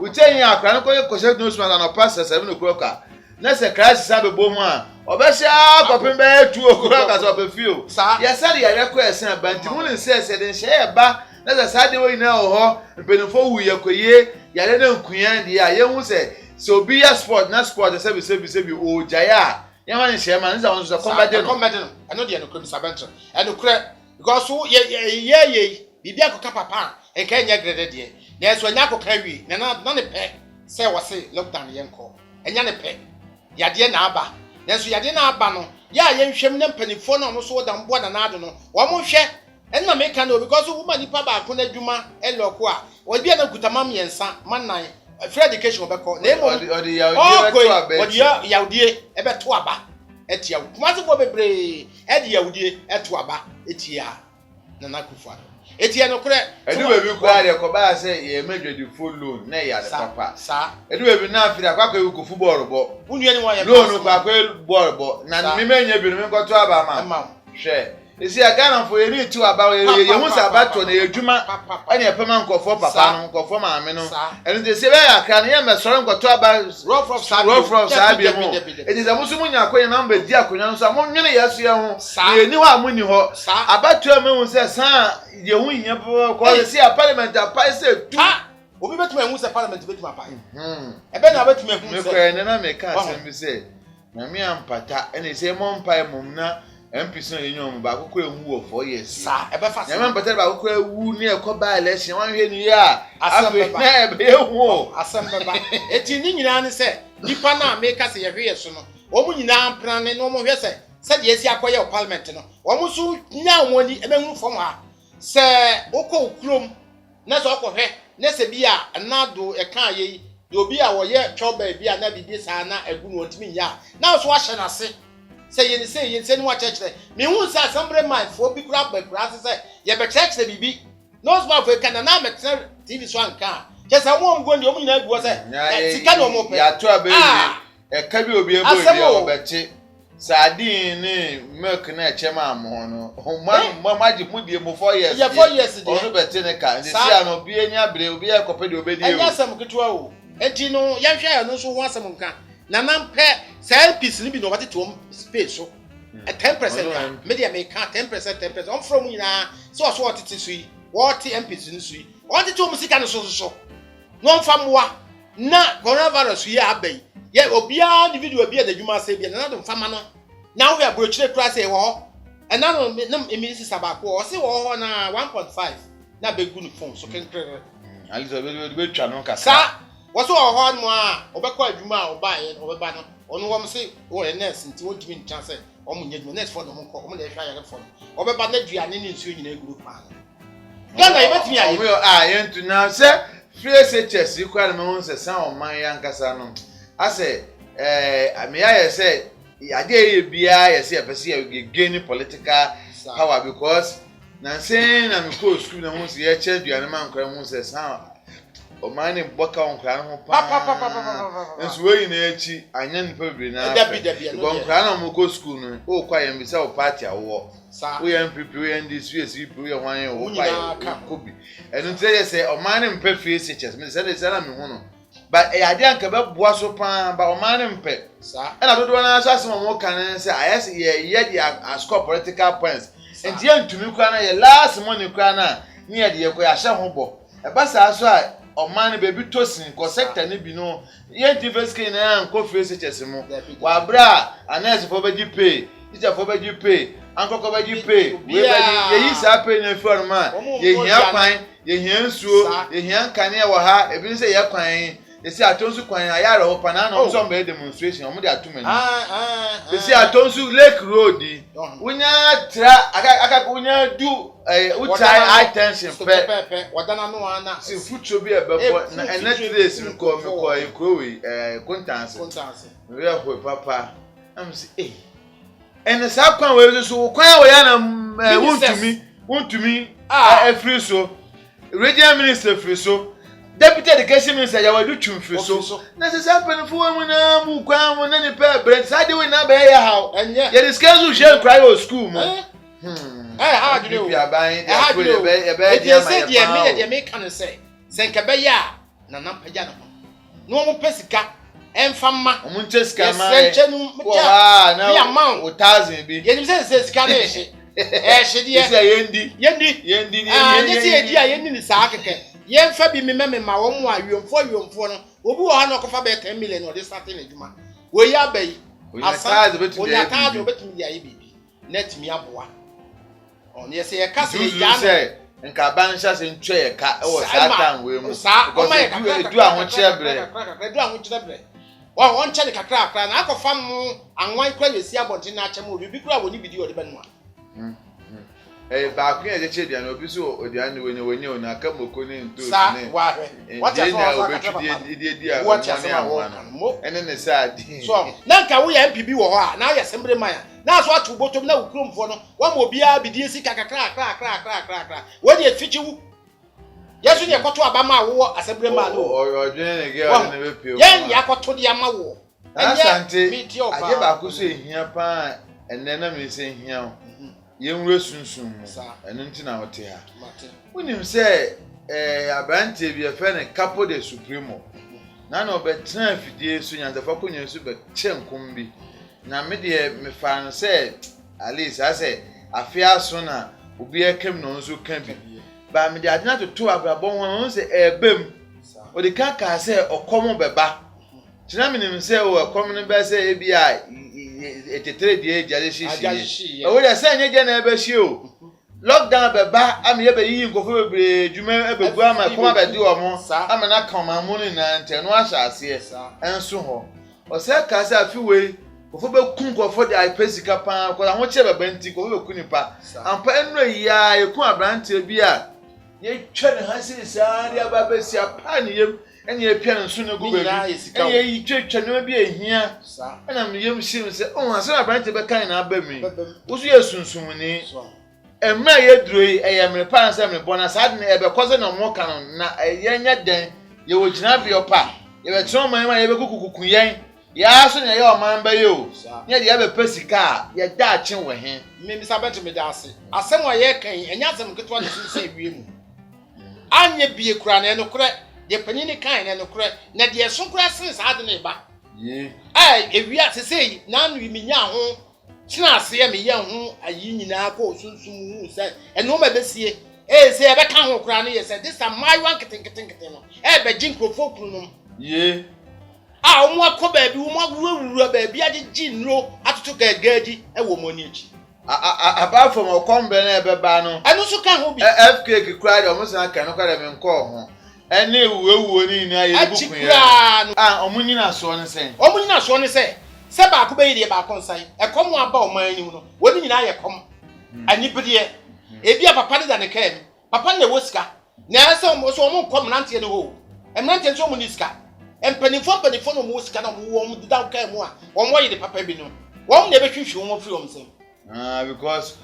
we tell you akra no ko se no smas na pass 7 o'clock na se class sabe bo ho a obehia kopin be tu okura ka so obefio ya sare ya rekọ esen abanti mu ne se den hye e ba na se sade wo ina ho mpenifo wu ye koye ya le na nkuyan di a ye hu se obi ya sport na sport se bi o jaya ya ma ne hye ma nza won so combat no eno de no kro sabentre eno kre because ye bibia ko papa e ka nya grade de na so nya ko ka wi na ne pe se wo se lockdown ye nko enya ne pe yade na aba nanso yade na aba no ya ye nhwem na mpanifo na no so da mbo na ado no wo mo hwe enna me ka no because woman nipa ba ko na dwuma eloko a obi na kutamam yensa manan free education obeko na emo odi yaudie ebe to aba etia kumase fo bebre edi yaudie eto aba etia na nakufa etia no kure edu bebi kwa de ko ba se ye medwedi follow na ya de papa sa edu bebi na afira kwa kwa ku football bo unu eni wa ya no kwa kwa ball bo na mi menye bi mi ko to aba ma hwe esi Ghana fo eri tu aba ye hu sa abato na edwuma ene epema nkofo papa no nkofo maame no ene de se be akra na ye mesoro nkoto aba rough from sabi mo edi za musu munya akonya na mba di akonya no so mo nwene yesu ye ho ye ni ho amuni ho abato amehu se sa ye hu hia ko se parliament apa se tu obi betuma ehu se parliament betuma apa ebe na betuma ehu se me ko ene na me ka asem bi se na me ampata ene se mo mpa mum na MPC no yenyom ba akoko ewu wo 4 years sa ebe fa na member ba akoko ewu ni ekoba election wan hwe ni ya afi na ebe ewu asembe ba eti ni nyina ne se nipa na make se ye hwe so no omu nyina mpran ne no mo hwe se de esi akoye o parliament no omu so nya woni ebe hu fom ha se okọ okrom na so okọ na se bia anado e kan ye obi a wo ye choba bia na bibi sa na egu no ntimi ya na so ahye na se say yen no church me hu say assembly man for bi kura ba say ye be church the bibi no so for can na me TV so anka je say mo ngo ndi o nyina gu say sika no mo pe ya to abe e ka bi obi ebo ni o bechi sardine ni milk na echema amo no ma ji mu die mo 4 years ya 4 years de o beti ne ka ndi si ano bi enya bre obi e kope de obedi e enya sam ketua o enti no ya hwa ya no so ho asem nka na nampe sell piece ni bi no wati to space so 10% media make 10% on from nyina so what it is what MPs ni sui what to musika no so no famwa na coronavirus yi abai ye obia ni video bia da dwuma se bia na do fama no na wo ya brochire kura se wo e na no emi sisa ba ko o se wo na 1.5 na begu no phone so kenkere alizo be twa no kasa sa wo so ho no a obekọ adwuma a oba ye obeba no onu wo mse wo nurse nti wo dimi ntran se omunye dwuma nurse for no mko omu na ehwa yare for no obeba na duane ni nsuo nyina group pa Ghana ibetimi aye yentu na se free SHS ikwa na me se san oman ya nkasa no ase ameya ye se ade ye bia ye se epese ye gain political power because na say na me ko school na hu se ye che duane man kwa hu se san omani boka onkra no pa nso we na echi anya nipa bi na onkra na mo go school no o kwa ye mbisa o party awo we MPP we NDC we hwan o kwa kobi enu tell say omani mpe free SHS me say say na me hu no but e ade anka be boa so pa ba omani mpe e na dodo na so asem mo kan say ayes ye di score political points enti antumi kwa na ye last money kwa na ni ye de ko ya hye ho bo e ba sa so a omani baby tosin ko sector ni bi no ye diversity na anko free SHS mo wa bra anas for beji pay teacher for beji pay anko ko beji pay we beji ye yi sa pay na forma ye hia kwan ye hia nsuo ye hia nkane wa ha ebi se ye kwan They say Atonsu kwan ayara ho pana na so be demonstration omo dey atumani. They say Atonsu Lake Road. Unya tra aka unya do utai high tension pe. Wadana no ana. Si futuro bi ebebo na enetres nko we contancy. We ho papa. Am say eh. And sa kwan we so kwan we ya na wontumi free so. Regional Minister free so. Deputy Education Minister ya wadu twumfiri so na se sampanfo mu na mu kwan mu na ni pe bread sade we na be ya how ya discuss u share cry o school mu how do you be dia me kan say senka be ya na nampaja no mu pesika enfama mu nchesika ma senchenu na ya man o 1000 bi ye ni se sika na ehye die yendi yendi ni sa akeke yen fa bi me ma wo mu ayomfo no obi wo ha no kofa be 10 million no dey start na djuma wo ya bayi asa wo ya taade obetumi ya bibi net mi aboa on ye se ye ka se ya no nka ban sha se ntwe ye ka e wo satan we mu because edu ahwo chebre wa won che de kakra na akofa mu anwan kwa yesi abonte na ache mu obi kura woni video de benua ba ku ye che dia no obi so odian wenye o na kamoko ni nto ni wa hwe what you say what you say ene ne sa di so na nka wo ya MPB wo ho a na ya sembre man na so atu botom na ukromfo no wa mo bia bidie sika kakra wo de fichi wu yesu ne koto abama wo asembre man no odwene ne ge o ne be pio yen ya koto de ama wo asante aje ba ku so ehia pa enne na me se ehia yenwure sunsun eno ntina wote ha wonim se abante bi efe ne capo de supremo na no betra afidie so nyanzafa konye so be chenkum bi na me de me fa no se alice ase afia so na obi ekam no nso kan bi ba me de adena to abrabon won se ebem o de ka se okomo beba tina minim se o okomo no be se e bia etetere die jale shishi o de se nye na ebe shi o lockdown beba am ye be yi nkofo bebre dwuma ebegu ama koma be di omo ama na kama mu ni na ntenu ahase enso ho o se ka se afiwe kofo be kun nkofo de pesika pa ko ho che beba nti kofo be kunipa ampa enu ya ekun abrante bi a ye twa ne ha se sa ri aba be sia pa ne yem enya epia nso ne go bebi enya yi twetwa ne bi ehia ena me yem shim se o ha se abrante be kan na aba mi wo so ye sunsun ni emma ye droi eyemre pa nsa me bona sad ne ebe koze no mo kan na yenya den ye wo gina bi opa ye be tron man ma ye be kukuku yen ya so ne ye o man ba ye o ne de ye be pesika ye da achen we he me mi sabet me da ase asem wa ye kan enya asem ketwa ne se wie mu anye bie kura na no kure de panini kan na no kure na de so kura sen sad ne ba ye ewia sesei na no mi nya ho tina ase ya me ye ho ayi nyina ko sunsun hu se eno ma besie se e be kan ho kura no ye se this am my one keten no be jinkrofo kunu no ye omo akoba bi omo awuwura ba bi agye nro atoto gagaji wo moni echi apart from okombe na ebe ba no eno so kan ho bi FK kura de omo san kan no kwara me nko ho ene ewuwo ni ni aye buku ya omo nyina so ne se se ba ko be yi ba konsan ekom aba o man anim no woni nyina ye kom anibede ebi papa de da ne kan papa na wo sika na se o so mo kom nante ne ho emnante so mo ni sika empanifo no mo sika na mo da kan mu a wo mo yi de papa bi no wo na be hwehwe wo mo free om se because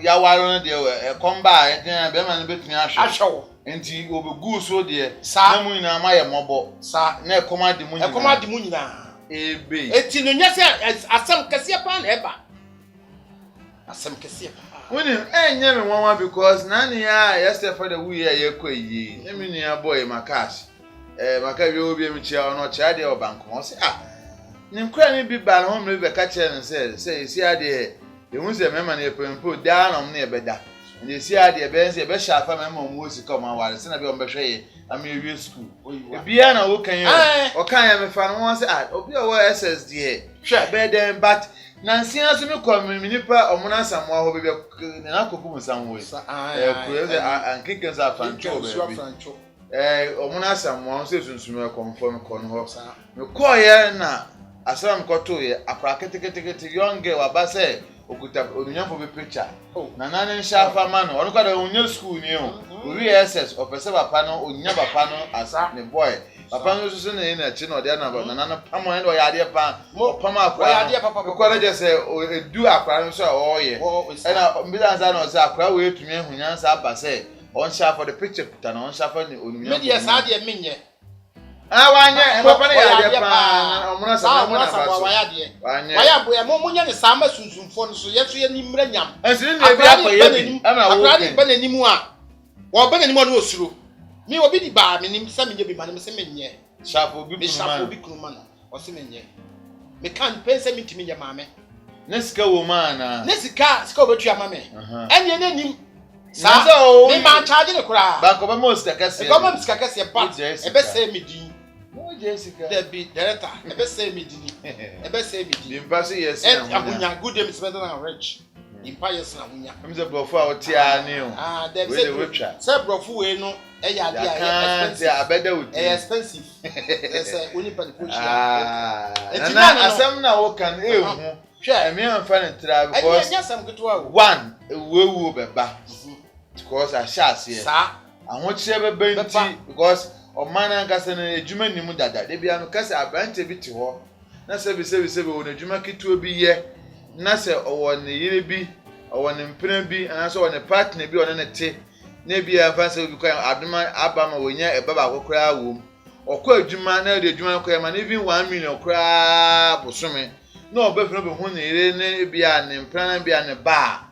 ya waro no de ekom ba e den be ma no betuni ahwe enti obegu so de na mu nyina ma ye mobo na ekom ade mu nyina ebe eti no nyase asem kese pa na eba asem kese pa woni enye me nwanwa because na ne ya yesterday for the we ya yekoyi emi nua boy makash maka wi obi emi chia no chia de obanko o se ne nkura ne bi ba no me be ka chia ne se si ade ehun se mema na epempo da na mo ne ebeda ne si ade be se be shafa mema mo sika ma ware se na be o be hwe am ewie school bia na wo kan o kan ya me fa no won se obi o SSD hwe be den but nansi aso me ko me nipa omuna samwa ho be na kopu musanwo ku e ankiken za fancho be omuna samwa se sunsume confirm kon ho me call ye na asram koto ye apra ketekete yonge wabase okuta onunyafo be picture na nane shafa mano onu kwa da onye school ni o we SS opese papa no onya papa no asa ne boy papa no so na na chi no de na nana pamo endo ya de pa pamo akwa ya de papa ko na je se edu akwa no so oye e na mbidanza na o se akwa we etumi ehunyansa abase on shafa the picture puta na on shafa ni onunyafo media sa de menye wanye papa ne ya de pa omuna sa na waya boya mo munya ne sama sunsunfo no so yeso ye nimra nyam ensini ne bi akwa ye ama wo akra ba nanimu a wo ba nanimu no osuro mi obi di ba me nim sa menye bi ma ne se menye shafo bi kunuma no o se menye me kan pense mi timi nya maame ne sika wo ma na ne sika obetu amame anye nanim sa me ma charge ne kura ba ko ba mo sika kase ko ma sika kase ba e be se mi din mo Jessica there be director e be say me dini e be say me dini impa yes na abunya good dem is better than rich impa yes na abunya am say brofo a otia ni o there be say brofo we no e ya dia expensive abeda oti expensive say oni pa ko chia na asem na wo kan ehu hwe me am fa ne tra because asem ketwa one ewu beba because a shase sa ahochie beba nti because omana nkasa na ejuma nimu dada de bia nkasa abrante bi ti ho na se bi wo na ejuma kituo bi ye na se owo ne yire bi owo ne mpena bi ana so owo ne partner bi ono ne te na bia fa se bi kwa aduma abama wonya ebaba akokora wom okọ ejuma na de ejuma kwa ma na even 1 million kra bosome na obefuna be hu ne yire ne bia ne mpena na bia ne ba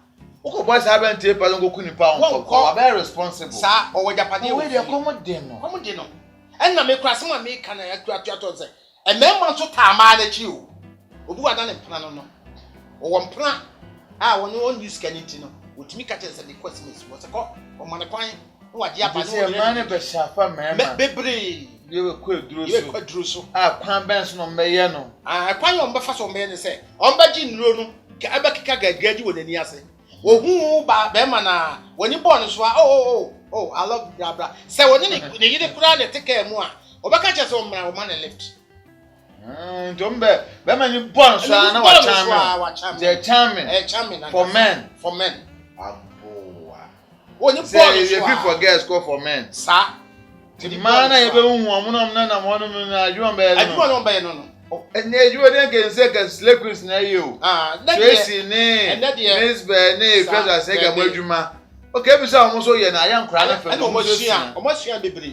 oko boys abrante pa ngo kunipa onko wa be responsible sa owo japade we dey come no enna me kura sema me kana ya tuatu ze emema nso taama na chi o obu wada ne mpana no wo mpana woni on use kaniti no otimi ka chese de Christmas wo se ko o mane kwan wa dia pa no o mane be shafa mema bebre yewe kwaduro so kwan ben so no meye no kwan yo mbefa so meye ne se on ba gi nuro no ka abakika gagaji wo nani ase wo hu ba be ma na woni born so oh I love bra say woni ne yide kura ne take mu a obaka chese o mra o man left ndombe be ma ni born so na wa chame je chame for men aboa woni born so you for girls go for men sa ti mana ye be hu omuno na mo no na adwo mbe no ene adwo de ke nse ka slacks na yo Tracy ne Miss Bene Feza Sega mo adwuma okay bi say omo so ye na ya nkra na fe no omo sua bebre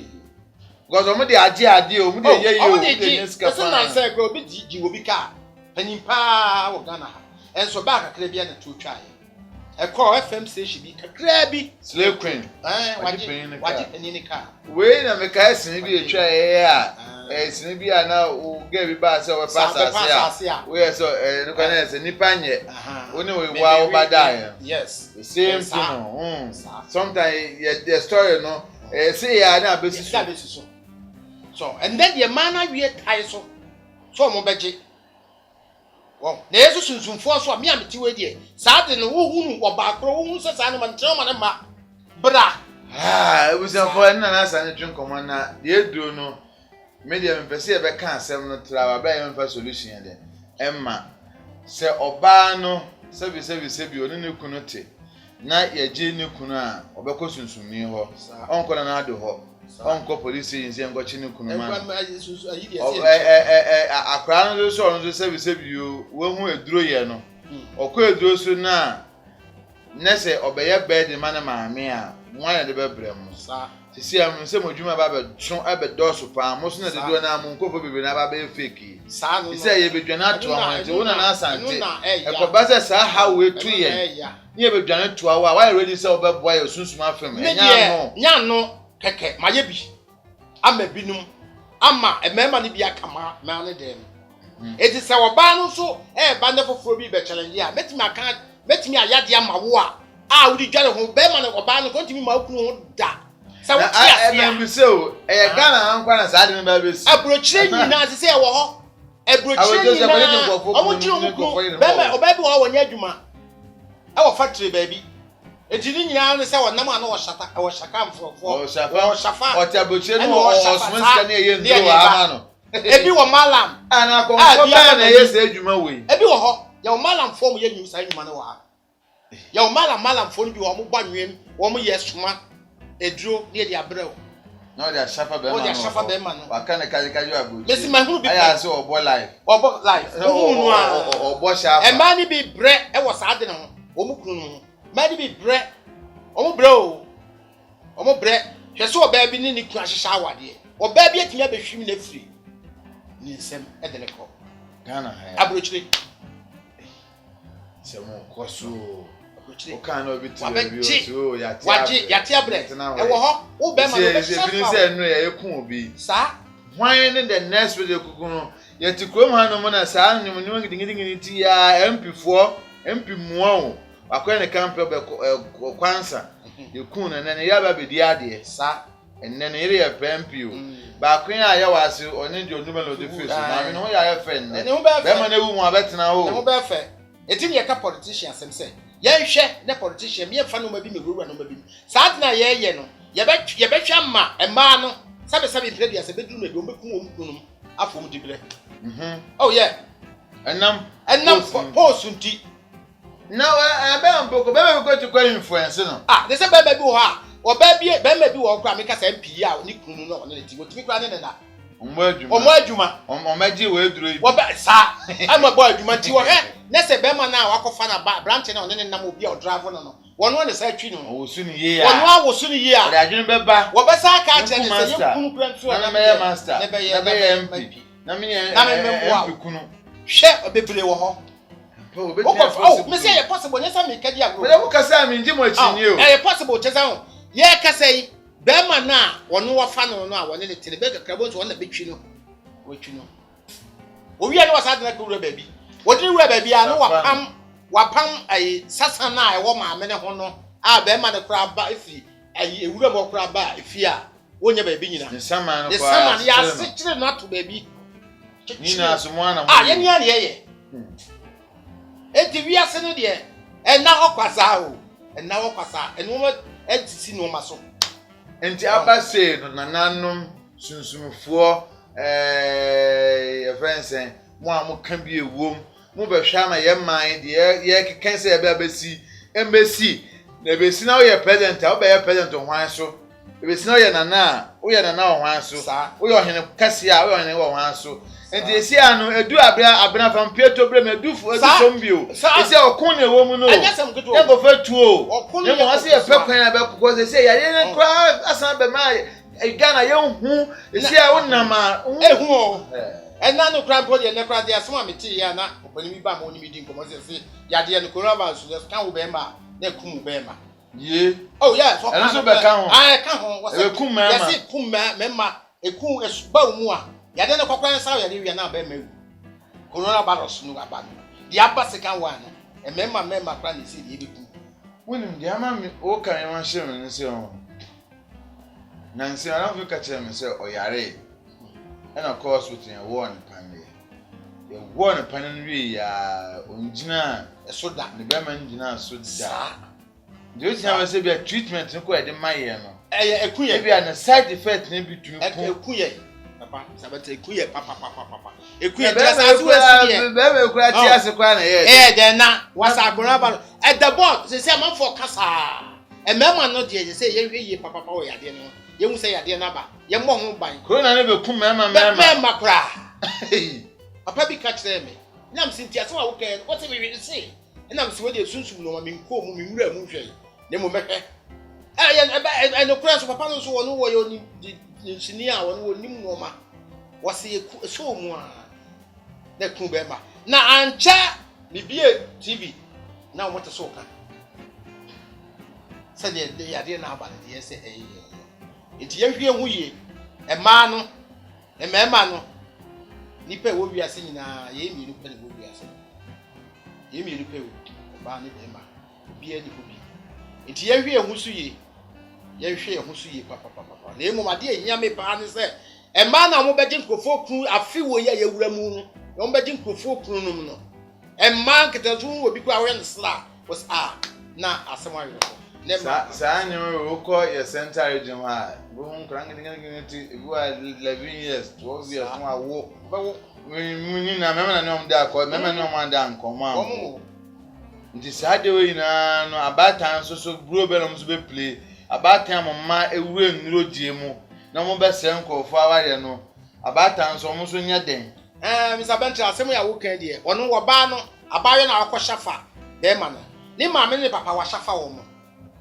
because omo de ade o omo de ye yo de ska fa na say go bi ji obi ka panimpa wo Ghana ha enso ba kakra bia na to twa ye e call FM station bi kakra bi Slay Queen waji penini ka we na me ka sin bi etwa ye a sin bi ana o ge bi ba say we pass ya we so no kana say nipa nye oni we wa o bada yes the same thing no sometimes the story no say ya na besu so and then the man we tie so mo beje wow na yesu sunsunfo so me ameti we die saa de no wo hunu obakro wo hu se saa no man trema na ma bra it was for na sa ne twin command na ye do no media mpese e be kan asem no trawa ba ye mfa solution ya de emma se oba no sebi oni ne kunu te na ye je ne kunu a obekọ sunsunni ho onko na ado ho onko police yin se ngochi ne kunu ma akra no so no sebi yo wo hu eduro ye no okọ eduro so na nese obeye bed man maame a nwan de bebre mu sisi am se modwuma ba be tun abedoso pa mo so na de do na mu nkofo bebe na ba be fake sisi ye bedwana to ahante wona na asante e ko ba se sa ha we tu ye ni ye bedwana to awa why ready say obeboa ye sunsun afem nya no keke maye bi ama binum ama emema ni bi akama ma ne dem eti se oba no so ba ne foforo bi be challenge ya metimi ayade ama wo a wudi dwale ho be ma ne oba no kontimi ma kunu ho da sa wo tia ya me say o Ghana ankwa na sa de ba be si abrochire nyina se wo ho abrochire nyina omo jiro ho be ma oba bi wo nya adwuma e wo factory ba bi enti ni nyina ne se wonam ana wo shaka mfofo o shafa o taboche no o sika ne ye ndro ama no ebi wo malam ana konko ba na ye se adwuma we ebi wo ho ya wo malam form ye nyum sa nyuma ne wa ya wo malam form bi wo mo banwem wo mo ye soma eduro ne de abrɛw no de shafa be ma no waka ne kaji abuchi mesi mahuru bi aya se obo life unu a obo shafa e ma ni bi bre e wo sa de ne ho wo mo kunu no ma ni bi bre o mo bre hwe so oba bi ni ku ahihya awade oba bi atimi abehwim na firi ni nsem e de ne ko Ghana ha abrochire se mo koso abrochire o kan no bi ti so yati abre e wo ho wo be ma no be shafa se no ye ku obi sa hwan ne the next video kuku no yati krom ha no mo na sa nyum ngidingidingini ti ya MP muo akwa ne kampe be kwansa yekun na ne ya ba be di ade sa enne ne yere ya PMP o ba kwen a ya wase oni di onuma no de face na me no ya ya fen ne be ma na wu mu abetena ho ne mo be fe eti ne ka politician asem se ye hwe ne politician me fa no ma bi me wura no ma bi sa adna ye no ye be hwa ma ema no sabe impre se be duru me do be kun om kunum afom dibre oh yeah enam post nti na be amboko be ko to kwa influence no they say be bi wo ha o be ma bi wo kra me ka se MP a ni kunu no ne ti wo timi kra ne na omo adwuma omaji we duro yi wo be sa ama bo adwuma ti wo he ne se be ma na wakofa na branch na ne nam obi a drive no wono ne sa twi no wo su ni ye a wono a wo su ni ye a de adwene be ba wo be sa ka che ne se ye kunu kra nso na me ye master ne be ye MP na me ye MP kunu hwe obebre wo ho me say e possible ne sa me kadi agro but wo kasa me nji mo achinye o e possible cheza ho ye kasa yi be ma na wono wo fa no a wone ne tele be kakra bo so wona betwi no wetwi no o wi ane wasa de na kura baabi wodi wura baabi a no wapam ai sasa na e wo ma me ne ho no a be ma ne kura ba ifi ai ewura mo kura ba ifi a wonya baabi nyina the sama no ya sikire na to baabi ni na so mo ana ye ni ane ye eti wi ase no de e na hokwasa o e na hokwasa eno mo edisi no ma so enti abase no nananom sunsumfo friends mo am kan bi ewom mo be hwa na ye man de ye keken se ye be abesi embassy na ebesi na wo ye president a wo be ye president hwan so ebesi na wo ye nana wo ye nana hwan so wo ye ohene kase a wo ye ohene hwan so enti esi anu edu abena fam pieto bre me du sombio esi okun ne wo mu no e go fa tuo ne mo ase ye pekwan ya be kokko esi ya ye nkra asan be ma Ghana ye hu esi a wonama ehu o ena no kra body ne kra dia so ameti ya na opani mi ba ma oni mi din komo se ya dia no coronavirus so kan wo be ma na kum be ma ye oh yeah so kan so be kan ho kan ho wo se e kum ma ya se kum ma e kum esuba mu a ya de ne kokwan sa ya de wi na ba ma coronavirus no aba no dia ba se kan wa no e mema kra ne se die be kum wonim dia ma mi o kan yan hye me se ho Nancy, I don't catch him and say, oh, yare. And of course, with your warning pandy. Your warning pandy, Unjina, a soda, the Berman Jina, soda. Do you never say a treatment to quite in my year? A queer be an side effect, maybe to a queer. Papa, Sabate queer, papa. A queer, as well as a crown. Eh, then now, what's our grandma at the board? They say, I'm for Cassa. And Mamma not yet, say, ye, papa, ya dinner. You will say ya dear naba, your mom by Corona never come, mamma, Papa be catch them. Nam Cynthia, so okay, whatever we say. And I'm sweating soon to know I mean, call me, moving. Nemo make I know crash of Papa, so one who you need senior one who knew Noma was he so more. The Kubema. Now, and chat, the beer TV. Now, what a soca. Said the idea now about the SA. Enti ye hwe hu ye e ma no e mema no nipa wo wiase nyina ye mi nipa ne wo wiase ye mi nipa wo ba ne be ma obi ani ko bi enti ye hwe hu su ye papa na emu ade ehia me pa ne se e ma na mo beje nkofo kru afi wo ye ye wura mu no mo beje nkofo kru no no e ma nketazu wo bi kwa wo ne sla was na asema yo Saa nyo ko ye center region ha. Bo nkran ngiti bu 11 years, 12 years no awo. Munyi na mema na nyom da ko, mema na nyom da nkomo. Nti saa de we na no abatan so bro be no so be play. Abatan mama ewure nnuro die mu. Na mo be se nkofo aware no. Abatan so mo so nya den. Mr. Bentra asemu ya wo kan die. Ono wo ba no, abawe na akọ shafa. Be ma no. Ni maame ne papa wa shafa wo mo.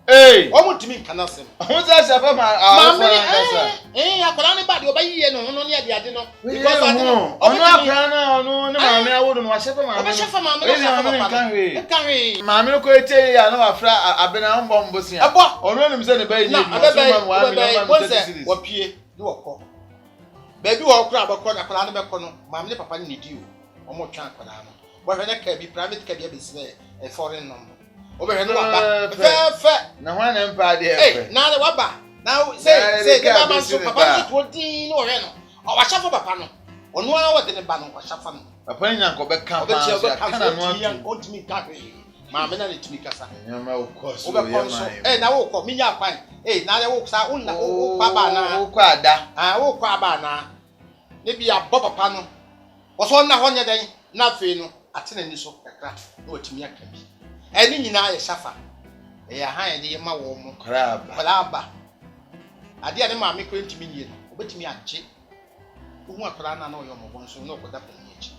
Omo timi kana sem. Who says about my akola ni ba de obayiye no no ne ade no. Because I know. Ono akana ono ne maame awodo no wa shafa maame. Oba shafa maame no shafa papa. Nkanwe. Maame ko etie ya no afra abena mbo mbosia. Ono nim se ne bayi ni so ma wa mi na ma series. Wa pie ni woko. Baby wo kura abakọ na akola ne beko no maame ne papa ne di o. Omo twa akola no. Bo hwe ne ka bi private ka bi abesire a foreign number. Obe no waba fe na ho na mpa de efe na le waba na say the baba so papa so din no hwe no o wa shafa papa no onu a wode ne ba no wa shafa no papa nya nko be kan pa kana no o timi ka hwe ma me na le timi kasa nyama o course o be konso na wo ko mi nya kwan na le wo sa unna o baba na o kwa ada wo kwa ba na ne bi abọ papa no wo so na ho nya den na fe no atena ni so kakra na o timi aka bi eni nyina ye shafa ya han de ma wo mo kraba ade ade ma me kwentimi nie no obetimi agye ohu akra na na oyo mo bonso na okoda panyechi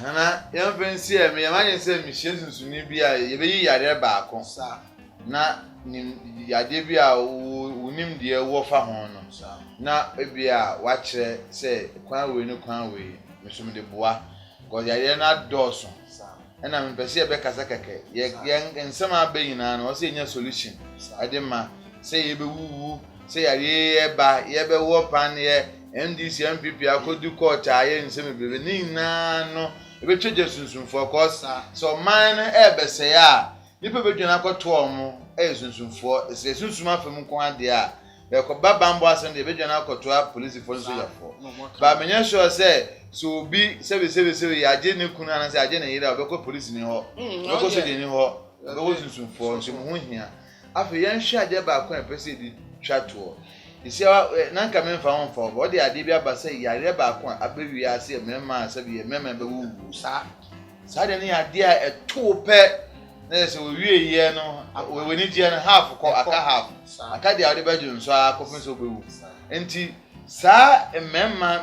na ya pensi e me ya manye se mi hyesunsuni bi a ye be yi yare baako sa na nim yade bi a wonim de wo fa ho no na ebi a wa kire se kwan we ni kwan we mesum de boa go yare na doso na me pese e be kasa keke ye nsema abayina na o se nya solution ade ma se ye be wuwu se yare e ba ye be wo pan ye NDC MPP akodu court aye nsema bebe ni na no e be tweje sunsunfo cause so man e be se ya nipa be dwena akoto omo e sunsunfo se sunsun afem ko ade a be ko babambo asem de be dwena akoto a police for so yafo ba menya sure say so bi sebe ya je ne kunu ana say aje na yira obekọ police ni ho obekọ so de ni ho obekọ sunsunfo nso mu hia afa yan hwa ade ba ko pese di twato isi na nka me mfa ho mfa bo de ade bi aba say yare ba ko abewi ase mema sabi mema be wuwu sa de ni ade a eto pe na se we ye no we ni je no half ko aka half aka de ade ba ju nso akofin so be wu enti sa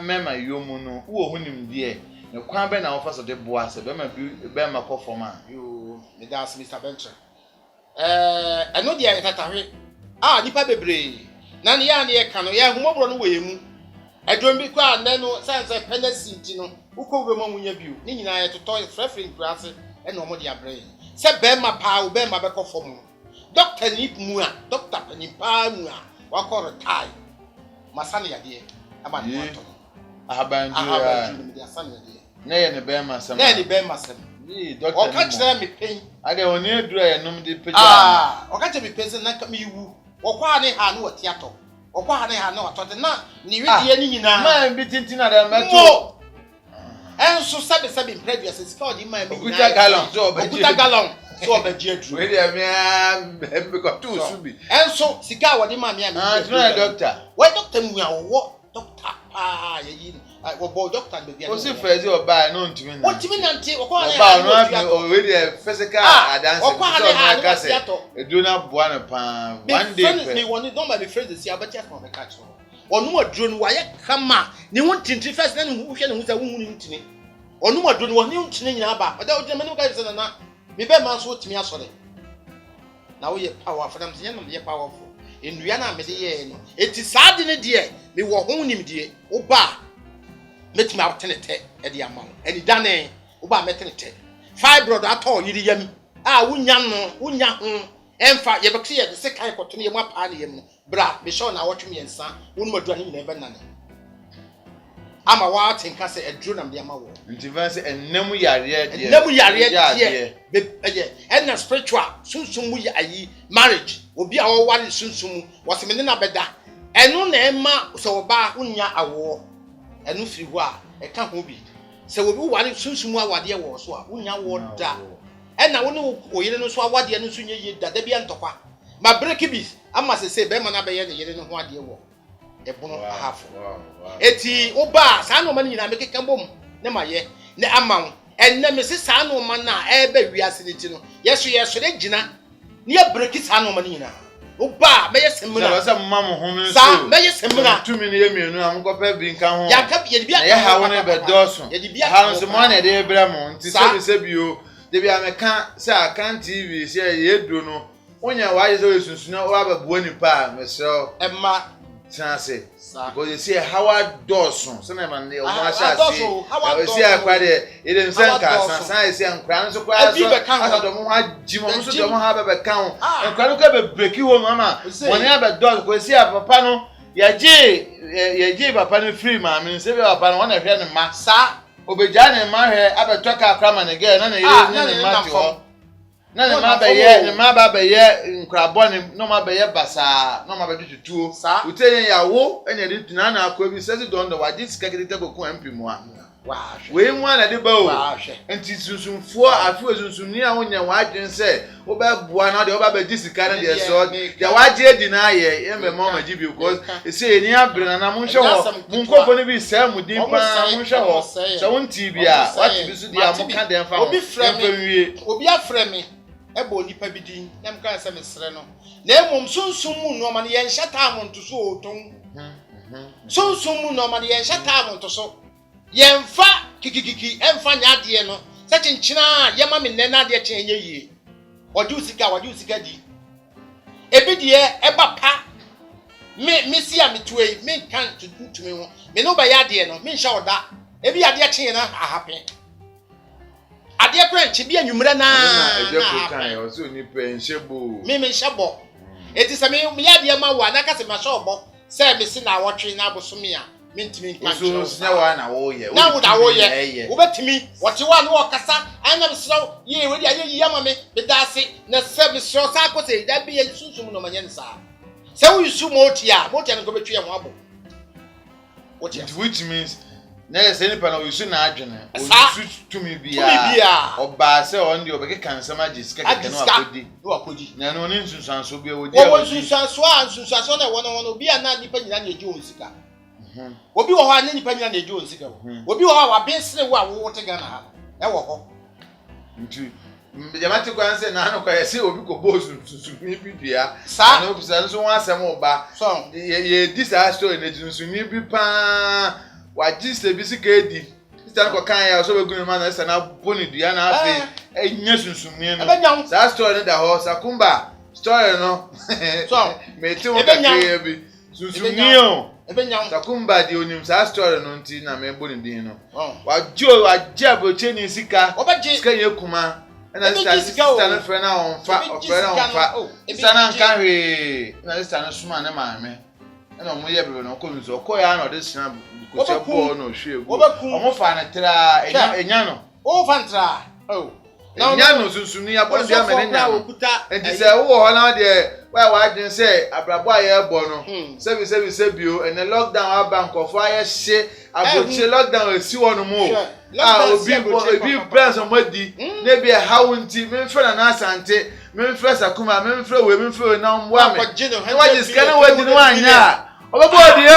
mema yomu no wo hunim de ne kwan be na wo fa so de boa se be ma ko forma yo me das Mr. Bentra eno de tatahwe nipa bebre na ne ya ne ye ka no ya humobro no we mu adwom bi kwa na no sense penalty nti no ukọ we mu nya biu ni nyina ye toto frefring class e no mo de abre se be ma pa be ma be ko form doctor ni mu a doctor ni pa mu a wa ko retire masani yade aba ni wato ahabanju mi de asani yade na ye ne be ma sam na ni be ma sam ni doctor o ka kire mi pen ade oni edura ye num de peja o ka kire mi pen na ka mi wu o kwa ne ha no tiato o kwa ne ha no wato de na ni widie ni nyina ma bi tintina da meto enso sabe previous sika o di ma mi okuta gallon so obeji adru we dey me be ko tu subi enso sika wo di ma mi try doctor we doctor mu a wo doctor ye yi wo bo doctor be bia o si frezi oba no ntimi na o timi na nti o kwa no we dey physical advance o kwa ne ha tiato edu na boa na pa one day friends me woni don be friends si abacha from the catch onu adru no wa ye kama ni won tinti first na ni hwe ne hu sa hu ni ntini onu adru no woni ntini nyina ba o da o me ka se na me be man so timi asore na wo ye powerful nam se ye powerful enua na me de ye no eti saade ne de me wo ho nim de wo ba metimi atenete e de ama eni dane wo ba metenete fibroid ato yiri yam wunya ho emfa ye bekse ye se kan koto ne ye ma pa ne yam no bra me show na wotwe me nsa wonu madua ne nyina be nane ama wa tenka se edru nam de ama wo ntivanse ennamu yare de be enna spiritual sunsun mu ya ayi marriage obi a wo wale sunsun wo se me ne na beda enu na ema so oba unya awo enu firi ho a e ka ho bi se obi wale sunsun mu awade wo so a unya wo da enna wo ne oyire no so awade no so nye ye da da bi antokwa ma break bi ama se be ma na be ye ne yere no ho ade wo ebono ahafo eti oba sa no ma nyina me keka bom ne ma ye ne ama enne me se sa no ma na ebe wiase ne ti no yeso de gina ne ya break sa no ma nyina oba me ye semuna sa mma mo ho no sa me ye semuna tumi ne ye mienu am ko pa bi nka ho ya ka ye bia ya ha wona be doso ha no se mo na de ebra mo nti se bio de bia me ka se akan TV se ye do no onya wa ye so sunsun wa ba buo nipa me so emma Sanse, because you see Howard Dawson, some man they almost say, you see a quite it didn't send us, and say, and crown so quite I don't want Jim also don't have a account, and can break you, Mamma. When you have a dog, we see a papano, Yaji, Papa free, man, and say, upon one of them, Massa, Obejan and my hair, I talk our cram and again, and I none ma be ye ne ma ba be ye nkrabon no ma be ye basa no ma be tutu utenye yawo enya de tuna na akwa bi sesi don do wa ji sika kete boku ampi mu a we mu na de ba o enti sunsunfo afi sunsunni a wonya wa adwen se wo ba bua na de wo ba ji sika na de so de wa ji edi na ye e me mo ma ji bi because e se eni abre na mo hwe ho mo nkofo ne bi se mu din pa mo hwe ho se won TV a wa TV so dia mo ka den fa obi afre me ebo nipa bidin nam kan se mesre no na emom sunsun mu no ma ne yen hyata mo ntoso oton sunsun mu no ma ne yen hyata mo ntoso yen fa kikikiki emfa nya de no se chinchina ye ma me nne na de chenye yie wadu usika di ebi de eba pa me si a metue me kan tutumi ho me no ba ya de no me hya oda ebi ya de chen na ahapen ade kranchi bia nwumre na kan o so ni pe nshebo me nshebo eti se me ya de ma wa na ka se ma shobo se me si na wotwe na abosome a me ntimi kan so nya wa na wo ye na wo da wo ye wo betimi wote wa na wo kasa ana me so ye we dia ye yama me da se na se me so sa ko se da bi ye susum no manye nsa se wo yusu motia no ko betwe ho abo which means na se ni pa na yusu na adwene o yusu tumi bia oba se on de obeke kansa magis keke no akodi na no ni nsunsanso bia wo dia wo nsunsanso na wono bia na nipa nyina na eji onsika obi wo ho anya nipa nyina na eji onsika obi wo ho wa bensere wo a wo wote Ghana ha e wo ho nti jamati kwa nse na no kwa yesi obi ko bozu nsunsunni bibia na obi sa nso wan asem oba so ye disaster na nsunsunni bi pa wa giste bi sika edi sister ko kan ya so be gunu ma na sa na boni dua na afi enya sunsunni no sa story no da ho sakumba story no so me ti won ka bi sunsunni o sakumba di onim sa story no nti na me boni din no wa jabo cheni sika ye kuma na sister no friend na on fa sister na nka hwe na sister no suma na maame na mo ye bebe no ko nso ko ya na de sina ko se bo no hwegu omo fa na tra enya no o fa ntra enya no sunsunni abon dia me nya enti se wo ho na de wa adwen se abrabo aye bo no se bio and the lockdown abank of aye hye aboche lockdown esi wono mo obi brands on madi na bi how nti me mfra na asante me mfra sakuma me mfra we na mwa me wa just kana wadi no anya obebo di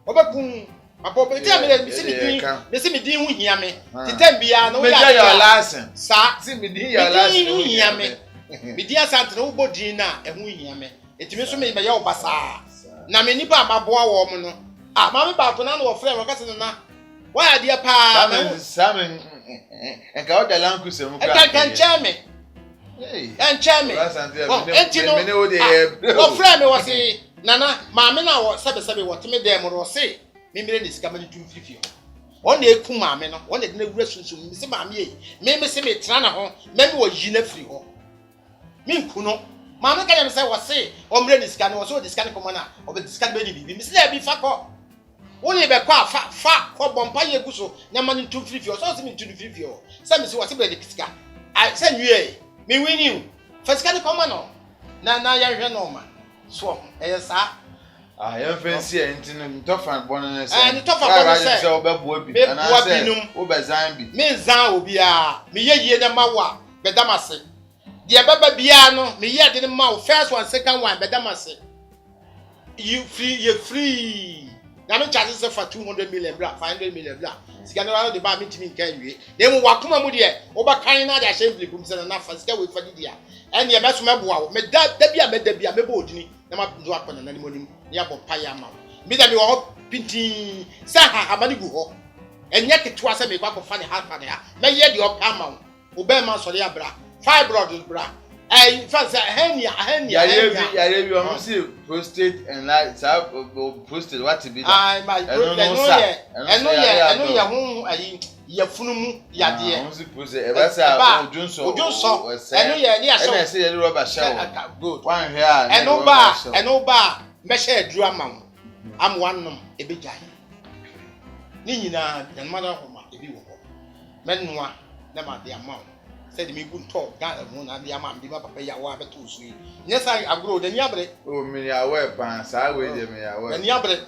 obekun apo ti amele mi si mi din hu hia me titem bia no ya your lesson sa si mi din your lesson hu hia me mi din asante no bo din na ehu hia me etimi so me ya obasa na me nipa amaboa wo mo no ma me ba ko na no wo frɛ wo kase na wa ya dia pa samen enka o da lanku se mu ka kan chame enchame me no de wo frɛ me wo se nana ma me na wo sebe wo teme dem ro se mimire ni sika mani tu fifio on na eku ma me no on na de na wura sunsun mi se ma me yi me se me tra na ho me me wo yi na firi ho mi nku no ma me ka yam se wo se o mire ni sika no wo so de sika ne komo na o be sika be ni bi mi se ya bi fa ko wo ni be kwa fa ko bompa ye gu so na mani tu fifio so se mi tu fifio se mi se wo se be de sika ai se nwie mi wini fa sika ne komo no na ya hwe no ma so sa ya fancy enti no tofa bono na se ni tofa bono se obebo bi ana se obezan bi me zan obi a me yeye na mawa bedamase Dear Baba Biano, me yet in the mouth, first one, second one, but Damase. You free. Now, charges for 200 million black, 500 million black. Scanner the bar meeting in Kenry. They will walk on with you, over Canada, they shamefully booms and enough and stay with Fadidia. And your best member, made that Debia made Debia, Mebodini, Nama drop on an animal, Yabo Payama. Made them all pinting, Saha, Amanigo. And yet it was a make up of funny half an hour. May yet your Pamma, Obama Solia Bra, 5 brothers bra. I fancy Henia. You almost see posted and like posted what to be. I my brother, I know your home. I Yafunum, Yadia. Posted ever say, Johnson, I know you're say a rubber shower. Good one here, and no bar, measure drama. I'm one of a big guy. Nina, and mother of my view. Menua, never the amount. Said me good talk, got a moon and the amount, the papa yawa too sweet. Yes, I grow the yabre. Oh, me aware pants, I will me aware. And yabre.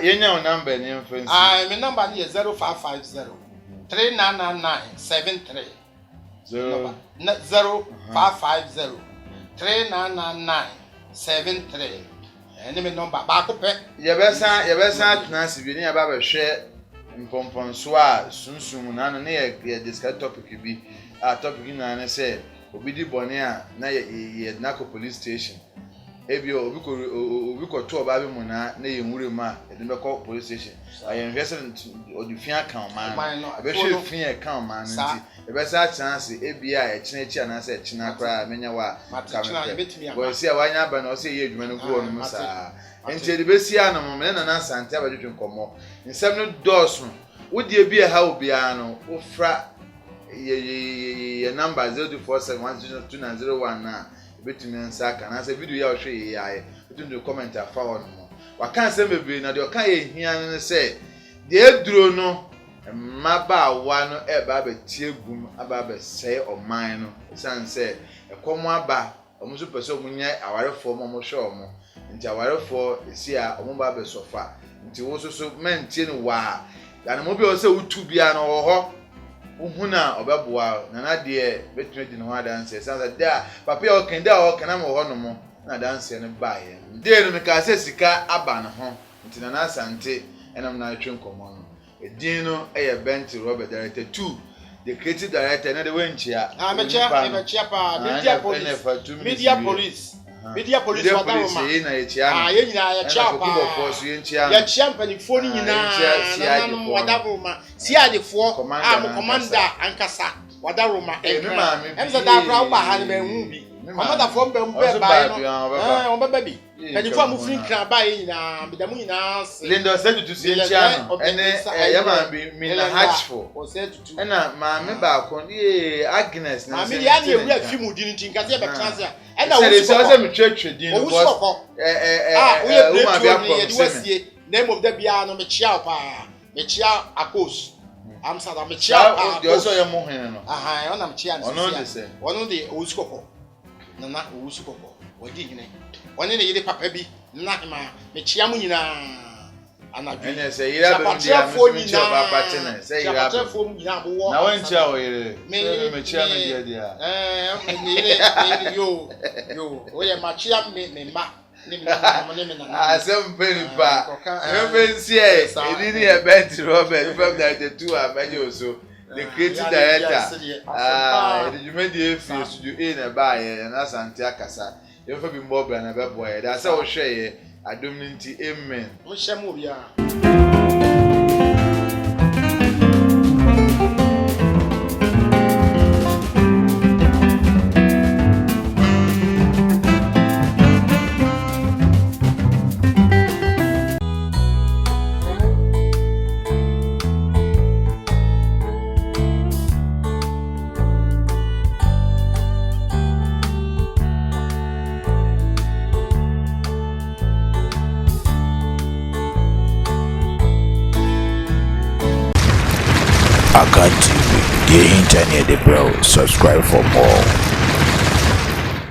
You know number in friends. I'm a number here 0550 3999 73. 0550 3999 73. Enemy number back up. Your best Nancy, you never ever share in Pomponsoir, soon, and near this topic be. Our topic in and said, Obidi Bonia, Nay Nako police station. Ebio, we could talk about Mona, Nay Murima, at the Nako police station. I am resident of the Fian Count man. I bet you Fian Count man. The best chance, ABI, a Chinach, and I said Chinakra, Menawa, well, see, I never know, say you when you go on Musa. And say the best animal, men and answer and tell you to come more. In some doors, would you be a how piano, or frat? Your number 0247102901 now. Bet me and sack and as a video I'll show you. I between the comment I found more. What can't say me now? You can't hear and say, dear Drono, and my bar one about a tear boom about a say or mine. Son said, a common bar, almost person when I for Momo Show until I for is here or mobile sofa until also so maintain why. And a mobile also to be an or Uhuna Obaboa, Nana dear, between the hard answer. Sounds like there, Papa or can there or can I more no not dancing and buy him. Dear Mikasika Aban home, until Nana Sante, and I'm not trim common. A Dino, a bent to Robert Director 2, the creative director, another winch here. I'm a chapa, media police. Media police, what I champion phone in Wadabuma, Sia the four, Commander and Cassa, Wadaruma, and the Dabra had been movie. Another form by baby. And if I'm moving crab by Linda said to see a channel, and Yaman be hatchful, or said to Mamma Balcon, Agnes, and we are few didn't think I ever cancer. And I was a church, name of the piano, Mechia Akos. I'm sorry, Mechia, you also a mohan. I am Chian, one of the Uscopo. Nana Uscopo, what did you name? One in the papabi, Nakma, Mechiamina. And I say, you have a for me now. Say, you have for me now. Now, and tell you, you, we are Machiam, I some penny back. Remember, see, I didn't have bet Robert from that the two are many so. The creative director, you made the face you in a buy and that's Antiacasa. You've been more than a boy. That's how share. I don't mean to amen. Which move ya? Akan TV, the internet, bro. Subscribe for more.